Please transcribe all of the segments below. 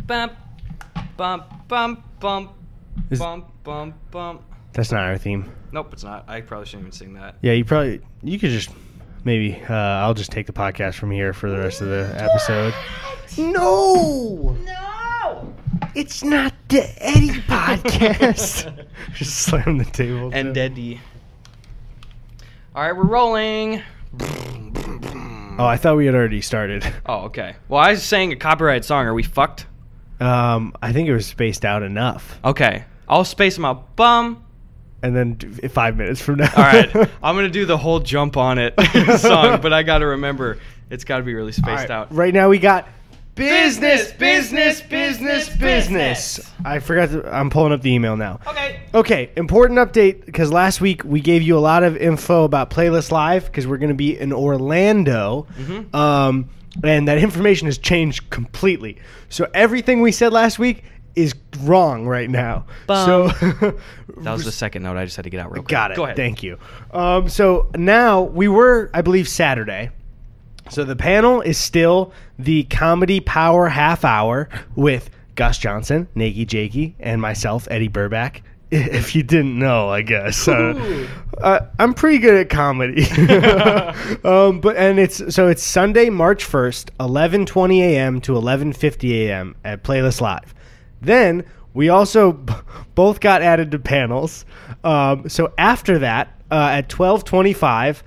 Bump, bump, bump, bump, bump, bump, bump. That's not our theme. Nope, it's not. I probably shouldn't even sing that. Yeah, you could just, maybe, I'll just take the podcast from here for the rest of the episode. No! No! It's not the Eddy podcast. Just slam the table. And Eddy. All right, we're rolling. Oh, I thought we had already started. Oh, okay. Well, I was saying a copyrighted song. Are we fucked? I think it was spaced out enough. Okay. I'll space them out. Bum. And then 5 minutes from now. All right. I'm going to do the whole jump on it song, but I got to remember it's got to be really spaced out. Right now we got Business. I forgot I'm pulling up the email now. Okay. Okay, important update, because last week we gave you a lot of info about Playlist Live, because we're going to be in Orlando. Mm-hmm. And that information has changed completely. So everything we said last week is wrong right now. Bum. So that was the second note. I just had to get out real quick. Got it. Go ahead. Thank you. So now we were, I believe, Saturday. So the panel is still the Comedy Power Half Hour with Gus Johnson, Nakey Jakey, and myself, Eddie Burback. If you didn't know, I guess. I'm pretty good at comedy. It's Sunday, March 1st, 11:20 a.m. to 11:50 a.m. at Playlist Live. Then we also both got added to panels. So after that, at 12:25,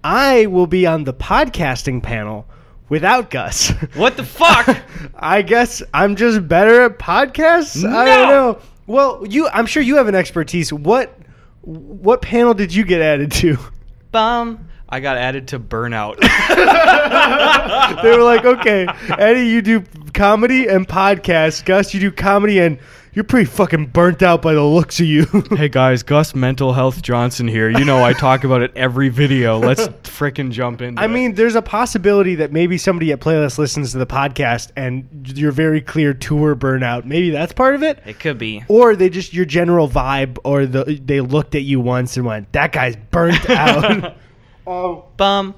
I will be on the podcasting panel without Gus. What the fuck? I guess I'm just better at podcasts? No! I don't know. Well, I'm sure you have an expertise. What panel did you get added to? Bum. I got added to Burnout. They were like, okay, Eddie, you do comedy and podcasts. Gus, you do comedy and you're pretty fucking burnt out by the looks of you. Hey guys, Gus Mental Health Johnson here. You know I talk about it every video. Let's frickin' jump into it. I mean, there's a possibility that maybe somebody at Playlist listens to the podcast and you're very clear tour burnout. Maybe that's part of it. It could be. Or they just, your general vibe, or they looked at you once and went, that guy's burnt out. Bum.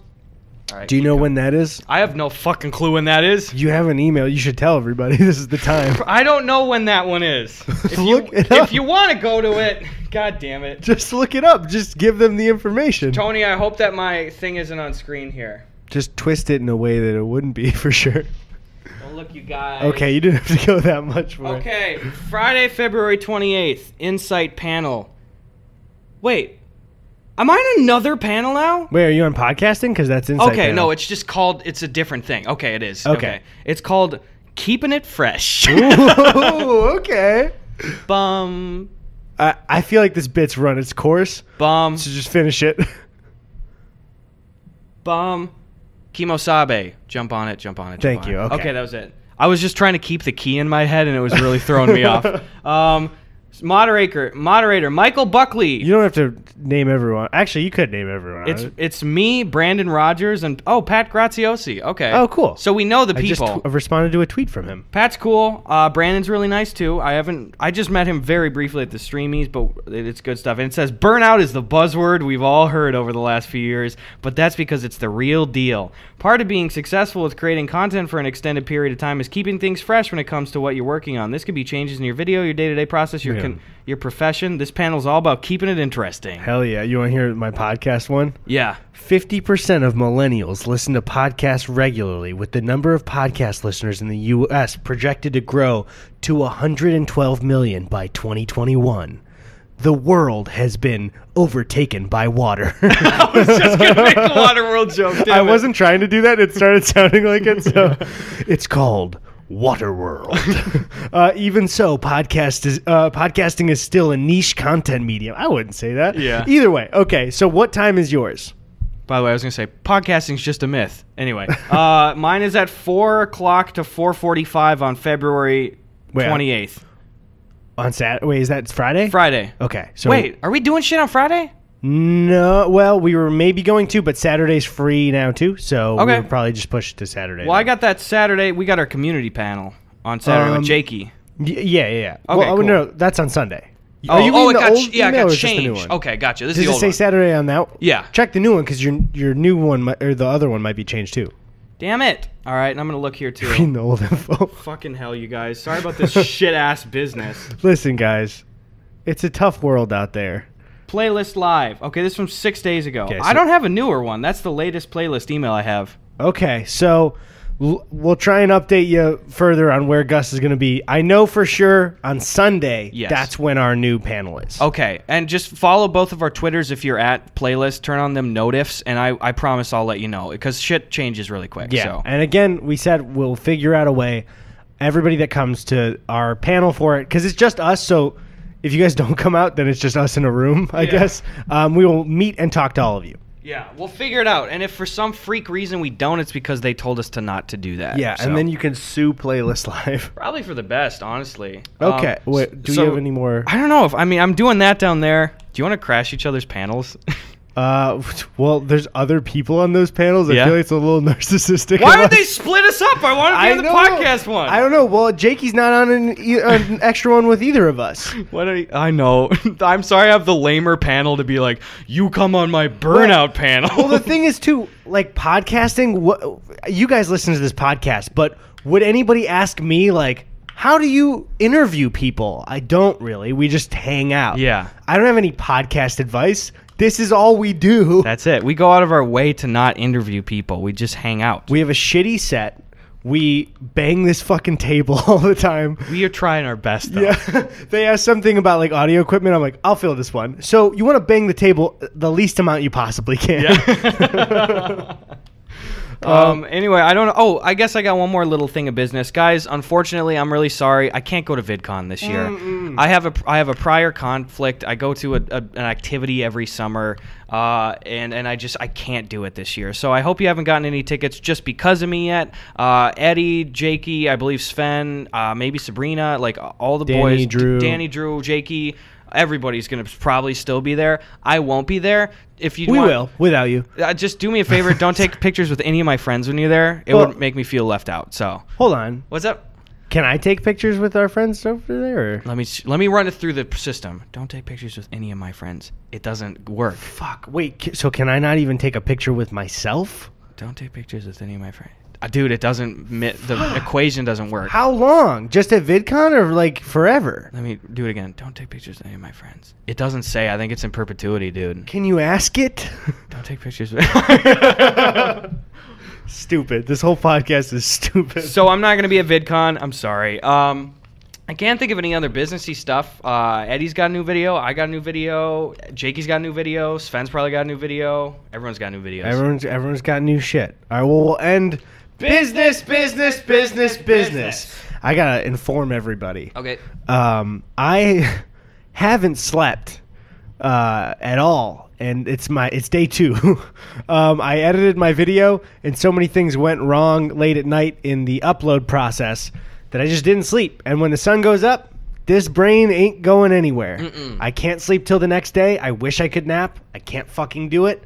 All right, do you know when that is? I have no fucking clue when that is. You have an email. You should tell everybody. This is the time. I don't know when that one is. If you want to go to it, god damn it. Just look it up. Just give them the information. Tony, I hope that my thing isn't on screen here. Just twist it in a way that it wouldn't be, for sure. Well, look, you guys. Okay, you didn't have to go that much for it. Okay, Friday, February 28th, Insight panel. Wait. Am I on another panel now? Wait, are you on podcasting? Because that's Insight Okay, panel. No, it's just called, it's a different thing. Okay, it is. Okay. It's called Keeping It Fresh. Ooh, okay. Bum. I feel like this bit's run its course. Bum. So just finish it. Bum. Kimosabe. Jump on it. Thank you. Okay, that was it. I was just trying to keep the key in my head, and it was really throwing me off. Moderator Michael Buckley. You don't have to name everyone. Actually, you could name everyone. It's me, Brandon Rogers, and Pat Graziosi. Okay. Oh, cool. So we know the I people. just responded to a tweet from him. Pat's cool. Brandon's really nice too. I just met him very briefly at the Streamies, but it's good stuff. And it says burnout is the buzzword we've all heard over the last few years, but that's because it's the real deal. Part of being successful with creating content for an extended period of time is keeping things fresh when it comes to what you're working on. This could be changes in your video, your day-to-day process, your profession. This panel's all about keeping it interesting. Hell yeah. You want to hear my podcast one? Yeah. 50% of millennials listen to podcasts regularly, with the number of podcast listeners in the U.S. projected to grow to 112 million by 2021. The world has been overtaken by water. I was just going to make the Waterworld joke. I wasn't trying to do that. It started sounding like it. So it's called Waterworld. Even so, podcasting is still a niche content medium. I wouldn't say that. Yeah. Either way. Okay, so what time is yours? By the way, I was going to say, podcasting's just a myth. Anyway, mine is at 4 o'clock to 4:45 on February 28th. On Saturday? Wait, is that Friday? Friday. Okay. So wait, are we doing shit on Friday? No. Well, we were maybe going to, but Saturday's free now too, so we'll probably just push it to Saturday. Well, I got that Saturday. We got our community panel on Saturday with Jakey. Yeah. Okay, well, cool. No, that's on Sunday. It got changed. changed. Okay, gotcha. This is Does the it old say one. Saturday on that? Yeah. Check the new one, because your new one or the other one might be changed too. Damn it. All right, and I'm going to look here, too. Reading the old info. Fucking hell, you guys. Sorry about this shit-ass business. Listen, guys. It's a tough world out there. Playlist Live. Okay, this is from 6 days ago. Okay, so I don't have a newer one. That's the latest playlist email I have. Okay, so we'll try and update you further on where Gus is going to be. I know for sure on Sunday, that's when our new panel is. Okay, and just follow both of our Twitters if you're at Playlist. Turn on them notifs, and I promise I'll let you know because shit changes really quick. Yeah, so. and again, we said we'll figure out a way. Everybody that comes to our panel for it, because it's just us, so if you guys don't come out, then it's just us in a room, I guess. We will meet and talk to all of you. Yeah, we'll figure it out. And if for some freak reason we don't, it's because they told us to not to do that. Yeah, so. and then you can sue Playlist Live. Probably for the best, honestly. Okay, wait, do you have any more? I don't know. I'm doing that down there. Do you want to crash each other's panels? Well, there's other people on those panels. I feel like it's a little narcissistic. Why would they split us up? I want to be in the podcast one. I don't know. Well, Jakey's not on an extra one with either of us. I know. I'm sorry I have the lamer panel to be like, you come on my burnout panel. Well, the thing is, too, like podcasting, you guys listen to this podcast, but would anybody ask me, like, how do you interview people? I don't really. We just hang out. Yeah. I don't have any podcast advice. This is all we do. That's it. We go out of our way to not interview people. We just hang out. We have a shitty set. We bang this fucking table all the time. We are trying our best, though. Yeah. They ask something about like audio equipment. I'm like, I'll fill this one. So you want to bang the table the least amount you possibly can. Yeah. Anyway, I don't know. Oh, I guess I got one more little thing of business. Guys, unfortunately, I'm really sorry. I can't go to VidCon this year. I have a prior conflict. I go to an activity every summer, and I can't do it this year. So I hope you haven't gotten any tickets just because of me yet. Eddie, Jakey, I believe Sven, maybe Sabrina, like all the boys. Danny, Drew, Jakey. Everybody's going to probably still be there. I won't be there. We will, without you. Just do me a favor. Don't take pictures with any of my friends when you're there. It would make me feel left out. So hold on. What's up? Can I take pictures with our friends over there? Or? Let me run it through the system. Don't take pictures with any of my friends. It doesn't work. Fuck. Wait. So can I not even take a picture with myself? Don't take pictures with any of my friends. Dude, it doesn't. The equation doesn't work. How long? Just at VidCon or like forever? Let me do it again. Don't take pictures of any of my friends. It doesn't say. I think it's in perpetuity, dude. Can you ask it? Don't take pictures of Stupid. This whole podcast is stupid. So I'm not going to be at VidCon. I'm sorry. I can't think of any other businessy stuff. Eddie's got a new video. I got a new video. Jakey's got a new video. Sven's probably got a new video. Everyone's got new videos. Everyone's got new shit. All right, well, we'll end business. I got to inform everybody. Okay. I haven't slept at all. And it's day 2. I edited my video, and so many things went wrong late at night in the upload process that I just didn't sleep. And when the sun goes up, this brain ain't going anywhere. I can't sleep till the next day. I wish I could nap. I can't fucking do it.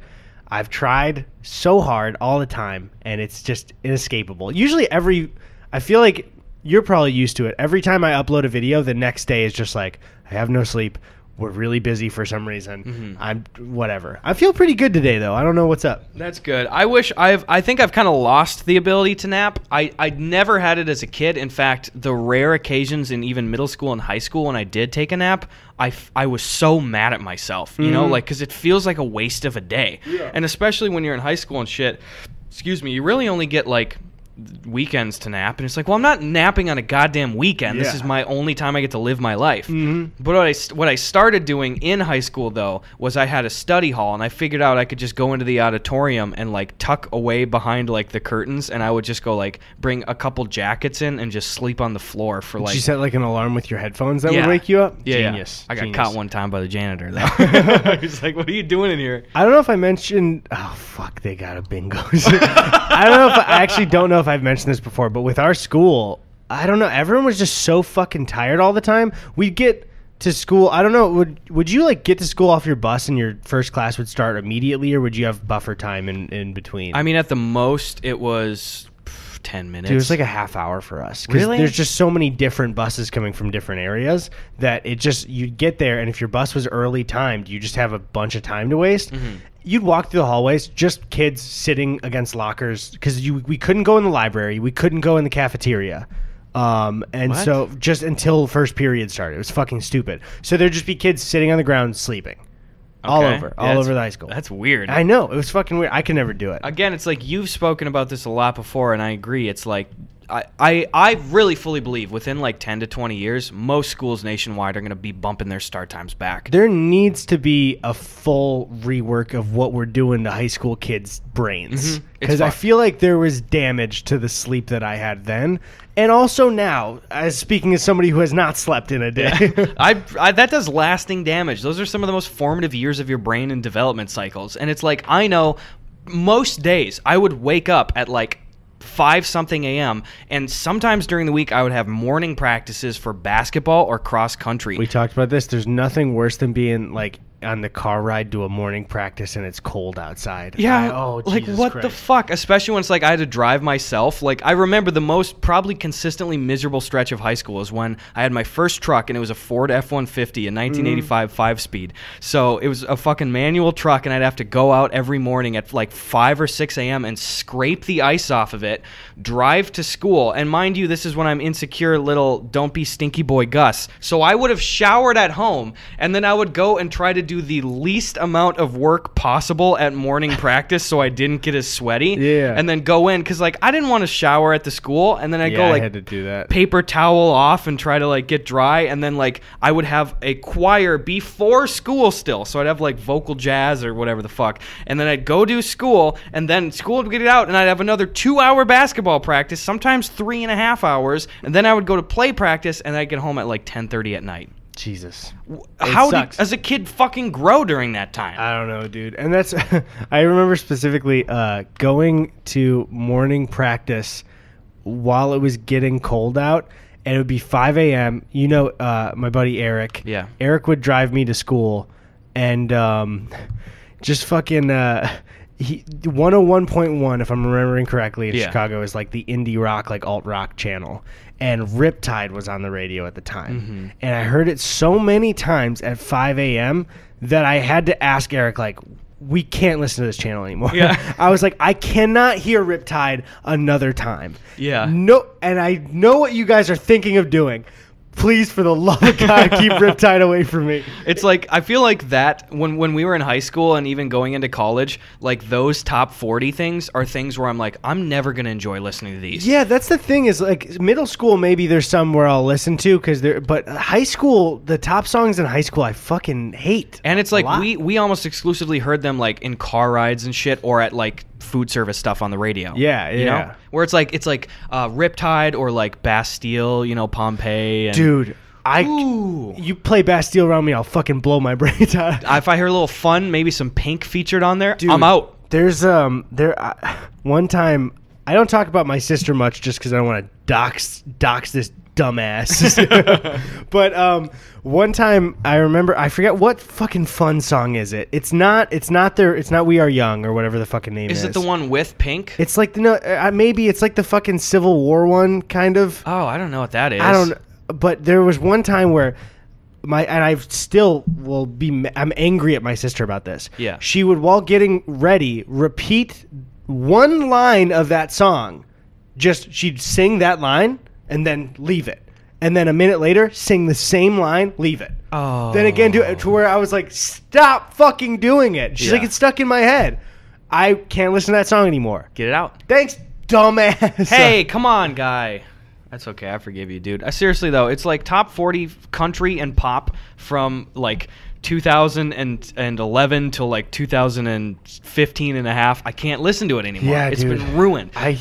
I've tried so hard all the time, and it's just inescapable. Usually I feel like you're probably used to it. Every time I upload a video, the next day is just like, I have no sleep. We're really busy for some reason. I'm whatever. I feel pretty good today, though. I don't know what's up. That's good. I think I've kind of lost the ability to nap. I never had it as a kid. In fact, the rare occasions in even middle school and high school when I did take a nap, I was so mad at myself, you know, like because it feels like a waste of a day. Yeah. And especially when you're in high school and shit, excuse me, you really only get like weekends to nap, and it's like, well, I'm not napping on a goddamn weekend. This is my only time I get to live my life. But what I started doing in high school, though, was I had a study hall, and I figured out I could just go into the auditorium and like tuck away behind like the curtains, and I would just go like bring a couple jackets in and just sleep on the floor for like. Did you set like an alarm with your headphones that would wake you up? Genius. I got caught one time by the janitor though. He's like, "What are you doing in here?" I don't know if I mentioned. Oh fuck, they got a bingo. I actually don't know if I've mentioned this before, but with our school, I don't know, everyone was just so fucking tired all the time. We'd get to school, I don't know, would you like get to school off your bus and your first class would start immediately, or would you have buffer time in between? I mean, at the most it was 10 minutes. Dude, it was like a half hour for us. 'Cause Really? there's just so many different buses coming from different areas that it just, you'd get there, and if your bus was early timed, you just have a bunch of time to waste. You'd walk through the hallways, just kids sitting against lockers, because we couldn't go in the library, we couldn't go in the cafeteria. And What? so just until first period started, it was fucking stupid. So there'd just be kids sitting on the ground sleeping. All Okay. over Yeah, the high school. That's weird. I know, it was fucking weird. I could never do it. Again, it's like you've spoken about this a lot before, and I agree. It's like I really fully believe within like 10 to 20 years, most schools nationwide are going to be bumping their start times back. There needs to be a full rework of what we're doing to high school kids' brains. It's Because I fucked. feel like there was damage to the sleep that I had then. And also now, as speaking as somebody who has not slept in a day. I that does lasting damage. Those are some of the most formative years of your brain and development cycles. And it's like, I know most days I would wake up at like 5-something a.m. and sometimes during the week I would have morning practices for basketball or cross country. We talked about this. There's nothing worse than being like on the car ride to a morning practice and it's cold outside. Yeah, like Jesus what Christ. the fuck? Especially when it's like I had to drive myself. Like I remember the most probably consistently miserable stretch of high school is when I had my first truck and it was a Ford F-150, a 1985 5-speed. So it was a fucking manual truck and I'd have to go out every morning at like 5 or 6 a.m. and scrape the ice off of it, drive to school. And mind you, this is when I'm insecure little don't be stinky boy Gus. So I would have showered at home and then I would go and try to do the least amount of work possible at morning practice so I didn't get as sweaty. Yeah. And then go in because like I didn't want to shower at the school and then I'd Yeah, go I like had to do that. paper towel off and try to like get dry and then like I would have a choir before school still. So I'd have like vocal jazz or whatever the fuck. And then I'd go do school and then school would get it out and I'd have another 2-hour basketball practice, sometimes 3.5 hours. And then I would go to play practice and I'd get home at like 10:30 at night. Jesus. How sucks. does a kid fucking grow during that time? I don't know, dude. And that's I remember specifically going to morning practice while it was getting cold out, and it would be 5 a.m. You know, my buddy Eric. Yeah. Eric would drive me to school, and just fucking 101.1, if I'm remembering correctly, in Yeah. Chicago is like the indie rock, like alt rock channel. And Riptide was on the radio at the time. And I heard it so many times at 5 a.m. that I had to ask Eric, like, we can't listen to this channel anymore. Yeah. I was like, I cannot hear Riptide another time. Yeah. No, and I know what you guys are thinking of doing. Please, for the love of God, keep Riptide away from me. It's like I feel like that when we were in high school and even going into college, like those top 40 things are things where I'm like, I'm never gonna enjoy listening to these. Yeah, that's the thing is like middle school, maybe there's some where I'll listen to but high school, the top songs in high school, I fucking hate. And it's a like lot. we almost exclusively heard them like in car rides and shit or at like food service stuff on the radio. Yeah, You yeah. know? Where it's like Riptide or like Bastille, you know, Pompeii and Dude, Ooh. you play Bastille around me, I'll fucking blow my brains out. If I hear a little fun, maybe some Pink featured on there, Dude, I'm out. There's one time, I don't talk about my sister much just because I don't want to dox this dumbass. But one time I remember, I forget what fucking fun song is it. It's not We Are Young or whatever the fucking name is. Is it the one with Pink? It's like maybe it's like the fucking Civil War one kind of. Oh, I don't know what that is. I don't. But there was one time where I still will be. I'm angry at my sister about this. Yeah. She would, while getting ready, repeat one line of that song. She'd sing that line and then leave it, and then a minute later sing the same line, leave it. Oh. Then again do it to where I was like, stop fucking doing it. She's Yeah. like, it's stuck in my head. I can't listen to that song anymore. Get it out. Thanks, dumbass. Hey, come on, guy. That's okay. I forgive you, dude. Seriously, though, it's like top 40 country and pop from like 2011 till like 2015 and a half. I can't listen to it anymore. Yeah, it's dude. been ruined. I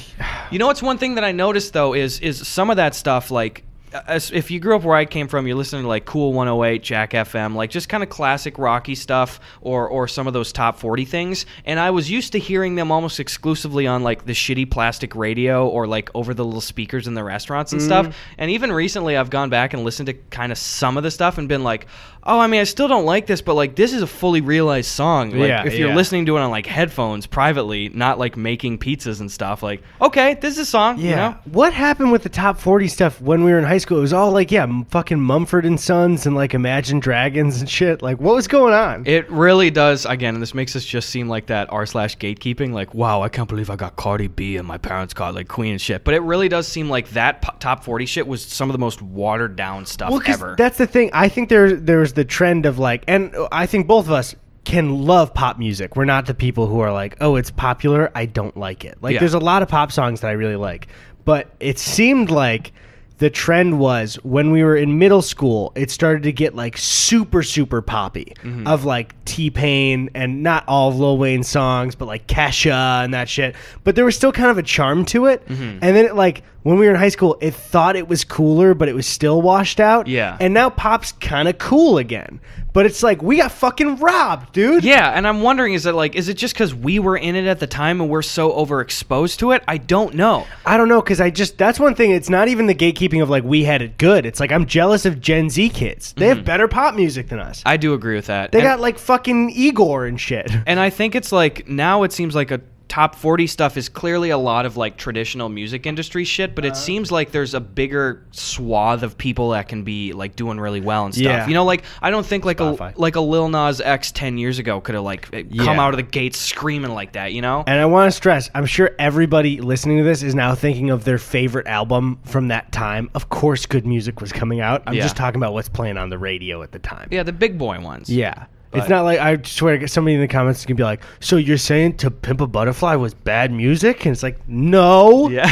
You know what's one thing that I noticed, though, is some of that stuff, like, if you grew up where I came from, you're listening to like Cool 108, Jack FM, like just kind of classic rocky stuff, or some of those top 40 things. And I was used to hearing them almost exclusively on like the shitty plastic radio or like over the little speakers in the restaurants and stuff. And even recently, I've gone back and listened to kind of some of the stuff and been like, oh, I mean, I still don't like this, but like this is a fully realized song. Like if you're listening to it on like headphones privately, not like making pizzas and stuff, like, okay, this is a song. Yeah. You know? What happened with the top 40 stuff when we were in high school? It was all like, fucking Mumford and Sons and like Imagine Dragons and shit. Like, what was going on? It really does. Again, and this makes us just seem like that r/gatekeeping. Like, wow, I can't believe I got Cardi B and my parents got like Queen and shit. But it really does seem like that top 40 shit was some of the most watered down stuff ever. That's the thing. I think there's the trend of like, and I think both of us can love pop music. We're not the people who are like, oh, it's popular, I don't like it. Like, there's a lot of pop songs that I really like. But it seemed like the trend was when we were in middle school, it started to get like super, super poppy of like T-Pain and not all of Lil Wayne's songs, but like Kesha and that shit. But there was still kind of a charm to it. And then it like, when we were in high school, it thought it was cooler, but it was still washed out. Yeah. And now pop's kind of cool again. But it's like, we got fucking robbed, dude. Yeah, and I'm wondering, is it just because we were in it at the time and we're so overexposed to it? I don't know. I don't know, because that's one thing. It's not even the gatekeeping of like, we had it good. It's like, I'm jealous of Gen Z kids. They have better pop music than us. I do agree with that. They got like fucking Igor and shit. And I think it's like, now it seems like a top 40 stuff is clearly a lot of like traditional music industry shit, but it seems like there's a bigger swath of people that can be like doing really well and stuff. Yeah. You know, like I don't think like Spotify. a Lil Nas X 10 years ago could have like come out of the gates screaming like that, you know? And I want to stress, I'm sure everybody listening to this is now thinking of their favorite album from that time. Of course, good music was coming out. I'm just talking about what's playing on the radio at the time. Yeah, the big boy ones. Yeah. It's not like, I swear, somebody in the comments is going to be like, so you're saying To Pimp a Butterfly was bad music? And it's like, no. Yeah.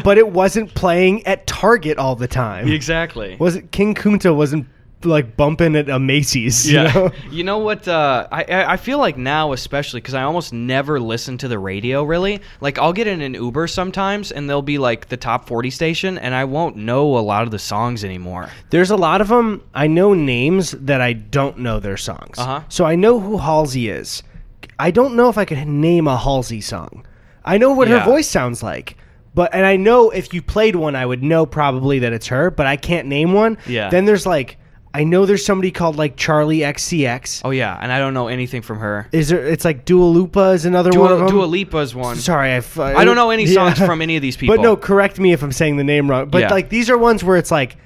But it wasn't playing at Target all the time. Exactly. King Kunta wasn't like bumping at a Macy's. Yeah. You know? You know what? I feel like now, especially because I almost never listen to the radio really. Like I'll get in an Uber sometimes and there'll be like the top 40 station and I won't know a lot of the songs anymore. There's a lot of them. I know names that I don't know their songs. So I know who Halsey is. I don't know if I could name a Halsey song. I know what her voice sounds like. And I know if you played one, I would know probably that it's her, but I can't name one. Yeah. Then there's like, I know there's somebody called like Charlie XCX. Oh yeah, and I don't know anything from her. It's like Dua Lipa is another one of them. Dua Lipa's one. Sorry, I don't know any songs from any of these people. But no, correct me if I'm saying the name wrong. But like these are ones where it's like,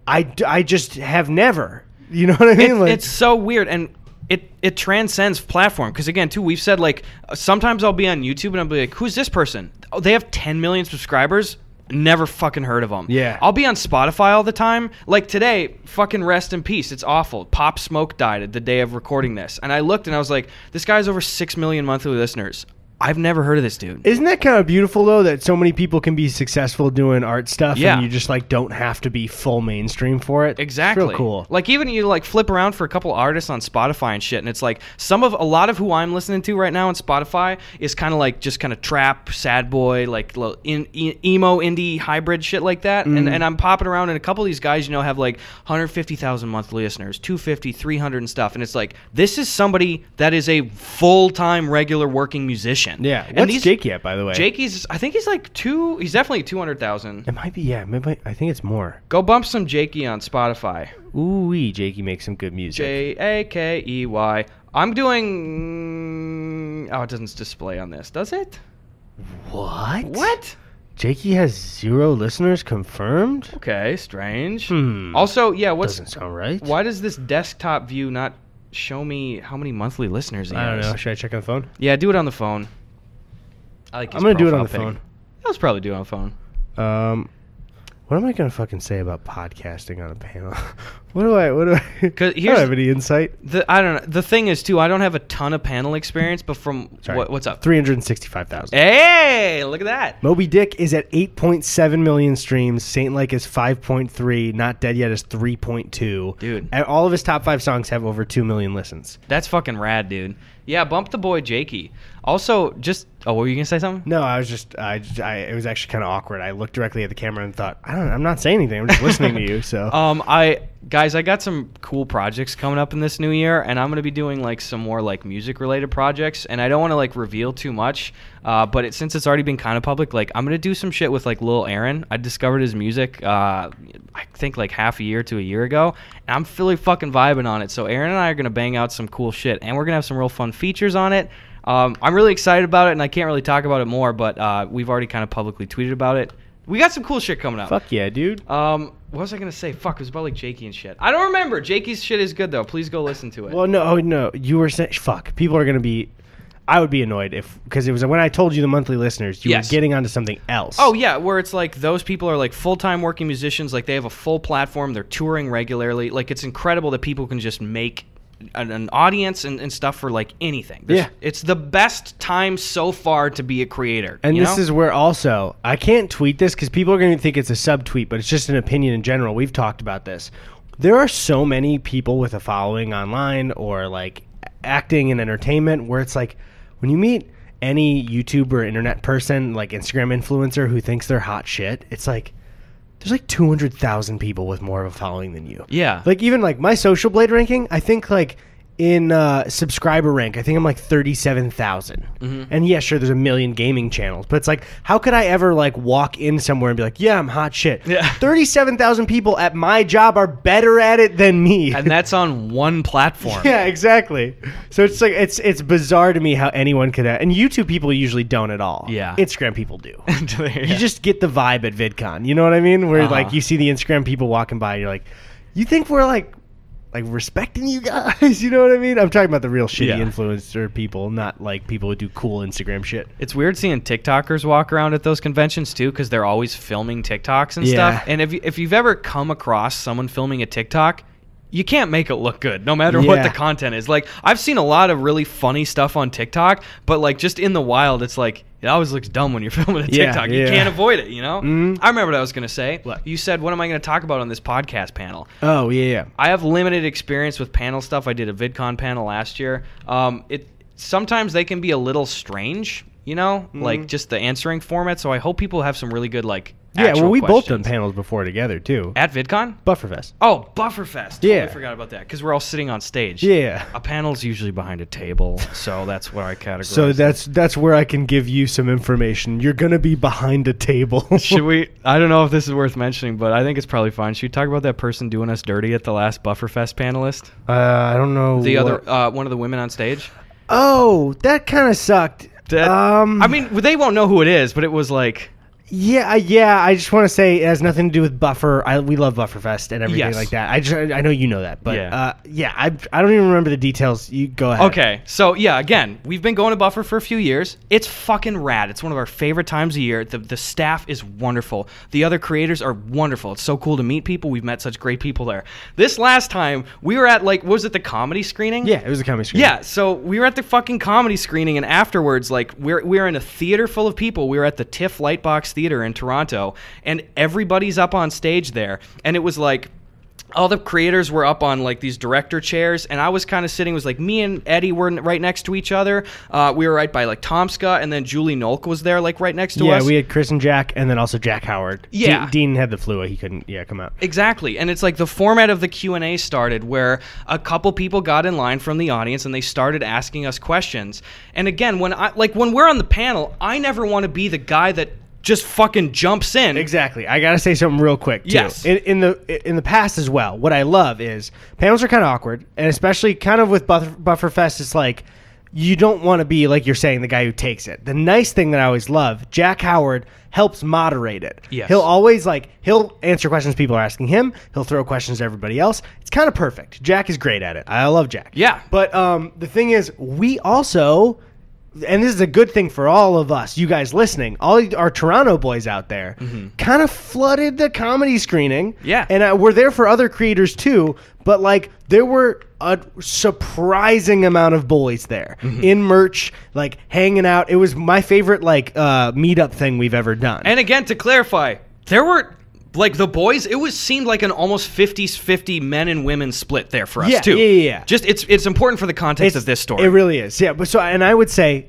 I just have never. You know what I mean? It's so weird, and it transcends platform. Because again, too, we've said like sometimes I'll be on YouTube and I'll be like, who's this person? Oh, they have 10 million subscribers. Never fucking heard of them. Yeah. I'll be on Spotify all the time. Like today, fucking rest in peace. It's awful. Pop Smoke died the day of recording this. And I looked and I was like, this guy's over 6 million monthly listeners. I've never heard of this dude. Isn't that kind of beautiful, though, that so many people can be successful doing art stuff and you just, like, don't have to be full mainstream for it? Exactly. It's real cool. Like, even you, like, flip around for a couple artists on Spotify and shit, and it's like a lot of who I'm listening to right now on Spotify is kind of like just kind of trap, sad boy, like little emo, indie, hybrid shit like that. And I'm popping around, and a couple of these guys, you know, have like 150,000 monthly listeners, 250, 300 and stuff. And it's like, this is somebody that is a full-time, regular working musician. Yeah. And What's Jakey at, by the way? Jakey's, I think he's like he's definitely 200,000. It might be, yeah. Maybe, I think it's more. Go bump some Jakey on Spotify. Ooh-wee, Jakey makes some good music. Jakey. I'm doing... Oh, it doesn't display on this, does it? What? Jakey has 0 listeners confirmed? Okay, strange. Also, yeah, Doesn't sound right. Why does this desktop view not show me how many monthly listeners he has? I don't know. Should I check on the phone? Yeah, do it on the phone. I'm going to do it on the phone. Let's probably do it on the phone. What am I going to fucking say about podcasting on a panel? What do I I don't have any insight. I don't know. The thing is, too, I don't have a ton of panel experience, but from... What's up? 365,000. Hey, look at that. Moby Dick is at 8.7 million streams. Saint Like is 5.3. Not Dead Yet is 3.2. Dude. And all of his top 5 songs have over 2 million listens. That's fucking rad, dude. Yeah, bump the boy Jakey. Also, just what were you gonna say something? No, I was just it was actually kind of awkward. I looked directly at the camera and thought, I'm not saying anything. I'm just listening to you. So I got some cool projects coming up in this new year, and I'm gonna be doing like some more like music related projects, and I don't want to like reveal too much, but since it's already been kind of public, like I'm gonna do some shit with like Lil Aaron. I discovered his music I think like half a year to a year ago, and I'm really fucking vibing on it. So Aaron and I are gonna bang out some cool shit, and we're gonna have some real fun features on it. I'm really excited about it, and I can't really talk about it more, but we've already kind of publicly tweeted about it. We got some cool shit coming up. Fuck yeah, dude. What was I going to say? Fuck, it was about like Jakey and shit. I don't remember. Jakey's shit is good, though. Please go listen to it. Well, no. You were saying, fuck. People are going to be... I would be annoyed because it was when I told you the monthly listeners, you were getting onto something else. Oh, yeah, where it's like those people are like full-time working musicians. Like they have a full platform. They're touring regularly. Like it's incredible that people can just make an audience and stuff for like anything. It's the best time so far to be a creator. And this is where also, I can't tweet this because people are going to think it's a subtweet, but it's just an opinion in general. We've talked about this. There are so many people with a following online or like acting and entertainment where it's like when you meet any YouTube or internet person, like Instagram influencer who thinks they're hot shit, it's like there's like 200,000 people with more of a following than you. Yeah. Like even like my Social Blade ranking, I think like in subscriber rank, I think I'm like 37,000. Mm-hmm. And yeah, sure, there's a million gaming channels, but it's like, how could I ever like walk in somewhere and be like, yeah, I'm hot shit. Yeah. 37,000 people at my job are better at it than me. And that's on one platform. Yeah, exactly. So it's like, it's bizarre to me how anyone could, and YouTube people usually don't at all. Yeah. Instagram people do. You just get the vibe at VidCon. You know what I mean? Where like you see the Instagram people walking by and you're like, you think we're like respecting you guys, you know what I mean? I'm talking about the real shitty influencer people, not like people who do cool Instagram shit. It's weird seeing TikTokers walk around at those conventions too, because they're always filming TikToks and stuff. And if you've ever come across someone filming a TikTok, you can't make it look good, no matter what the content is. Like, I've seen a lot of really funny stuff on TikTok, but like just in the wild, it's like, it always looks dumb when you're filming a TikTok. You can't avoid it, you know? I remember what I was going to say. What? You said, what am I going to talk about on this podcast panel? Oh, yeah. I have limited experience with panel stuff. I did a VidCon panel last year. Sometimes they can be a little strange, you know? Like, just the answering format. So I hope people have some really good, like, we questions. both done panels before together, too. At VidCon? Bufferfest. Oh, Bufferfest. Totally forgot about that, because we're all sitting on stage. Yeah. A panel's usually behind a table, so that's where I categorize. So that's where I can give you some information. You're going to be behind a table. Should we? I don't know if this is worth mentioning, but I think it's probably fine. Should we talk about that person doing us dirty at the last Bufferfest panelist? I don't know. The other one of the women on stage? Oh, that kind of sucked. I mean, they won't know who it is, but it was like... Yeah. I just want to say it has nothing to do with Buffer. We love Bufferfest and everything like that. I know you know that, but I don't even remember the details. You go ahead. Okay, so yeah, again, we've been going to Buffer for a few years. It's fucking rad. It's one of our favorite times a year. The staff is wonderful. The other creators are wonderful. It's so cool to meet people. We've met such great people there. This last time we were at like, was it the comedy screening? Yeah, it was a comedy screening. Yeah, so we were at the fucking comedy screening, and afterwards, like, we're in a theater full of people. We were at the TIFF Lightbox Theater in Toronto, and everybody's up on stage there, and it was like all the creators were up on like these director chairs, and I was kind of sitting, was like me and Eddie were right next to each other. We were right by like Tomska, and then Julie Nolk was there like right next to us. Yeah, we had Chris and Jack, and then also Jack Howard. Yeah. Dean had the flu. He couldn't come out. Exactly. And it's like the format of the Q&A started where a couple people got in line from the audience and they started asking us questions. And again, when we're on the panel, I never want to be the guy that just fucking jumps in. Exactly. I gotta say something real quick too. Yes. In the past as well, what I love is panels are kind of awkward, and especially kind of with Bufferfest, it's like you don't want to be, like you're saying, the guy who takes it. The nice thing that I always love, Jack Howard helps moderate it. Yes. He'll always he'll answer questions people are asking him. He'll throw questions to everybody else. It's kind of perfect. Jack is great at it. I love Jack. Yeah. But the thing is, we also, and this is a good thing for all of us, you guys listening, all our Toronto boys out there, kind of flooded the comedy screening. Yeah. And we're there for other creators too, but like there were a surprising amount of boys there in merch, like hanging out. It was my favorite meetup thing we've ever done. And again, to clarify, there were like the boys, it seemed like an almost 50-50 men and women split there for us Yeah, too. yeah. Just it's important for the context of this story. It really is. Yeah, but and I would say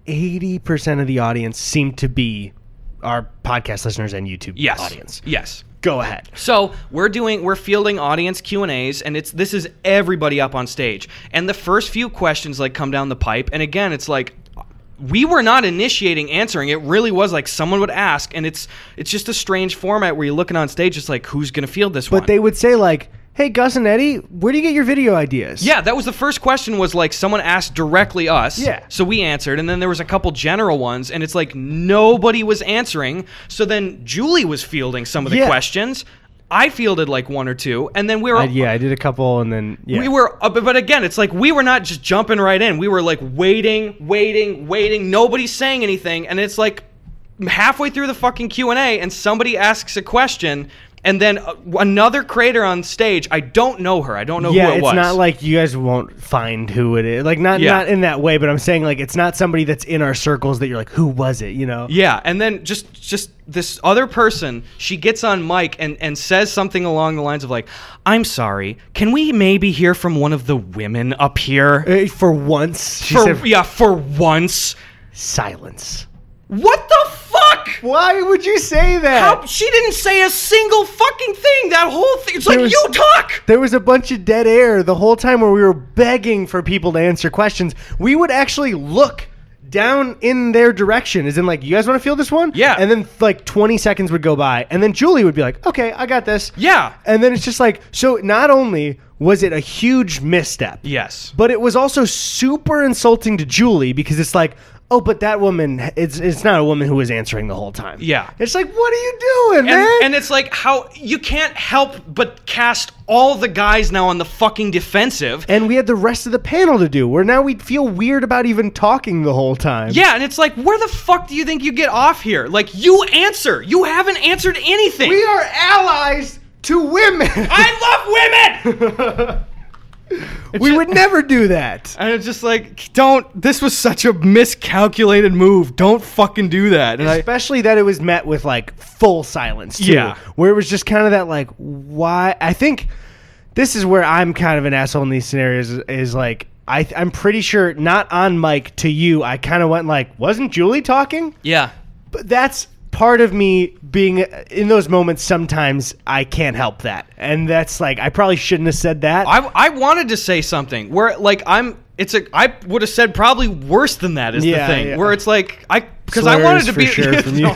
80% of the audience seem to be our podcast listeners and YouTube audience. Yes. Go ahead. So we're fielding audience Q&As, and this is everybody up on stage. And the first few questions like come down the pipe, and again, it's like we were not initiating answering. It really was like someone would ask, and it's just a strange format where you're looking on stage, it's like who's gonna field this one? But they would say like, "Hey, Gus and Eddy, where do you get your video ideas?" Yeah, that was the first question. Was like someone asked directly us. Yeah. So we answered, and then there was a couple general ones, and it's like nobody was answering. So then Julie was fielding some of the questions. I fielded like one or two, and then we were... I did a couple, and then... Yeah. We were... but again, it's like we were not just jumping right in. We were like waiting. Nobody's saying anything, and it's like halfway through the fucking Q&A, and somebody asks a question... And then another creator on stage, I don't know her. I don't know who it was. Yeah, it's not like you guys won't find who it is. Like, not in that way, but I'm saying, like, it's not somebody that's in our circles that you're like, who was it, you know? Yeah, and then just this other person, she gets on mic and says something along the lines of, like, I'm sorry, can we maybe hear from one of the women up here? For once. She said, said, for once. Silence. What the fuck? Why would you say that? She didn't say a single fucking thing. That whole thing. It's like, you talk. There was a bunch of dead air the whole time where we were begging for people to answer questions. We would actually look down in their direction, as in like, you guys want to feel this one? Yeah. And then like 20 seconds would go by, and then Julie would be like, okay, I got this. Yeah. And then it's just like, so not only was it a huge misstep. Yes. But it was also super insulting to Julie, because it's like, oh, but that woman, it's not a woman who was answering the whole time. Yeah. It's like, what are you doing, man? And it's like, how you can't help but cast all the guys now on the fucking defensive. And we had the rest of the panel to do, where now we'd feel weird about even talking the whole time. Yeah, and it's like, where the fuck do you think you get off here? Like, you answer. You haven't answered anything. We are allies to women. I love women! We would never do that. And it's just like, this was such a miscalculated move. Don't fucking do that. And especially that it was met with like full silence too. Yeah. Where it was just kind of that like, why? I think this is where I'm kind of an asshole in these scenarios, is like, I'm pretty sure not on mic to you, I kind of went like, wasn't Julie talking? Yeah. But that's part of me being in those moments. Sometimes I can't help that, and that's like, I probably shouldn't have said that. I wanted to say something where like I would have said probably worse than that is the thing, where it's like because I wanted to be sure from you.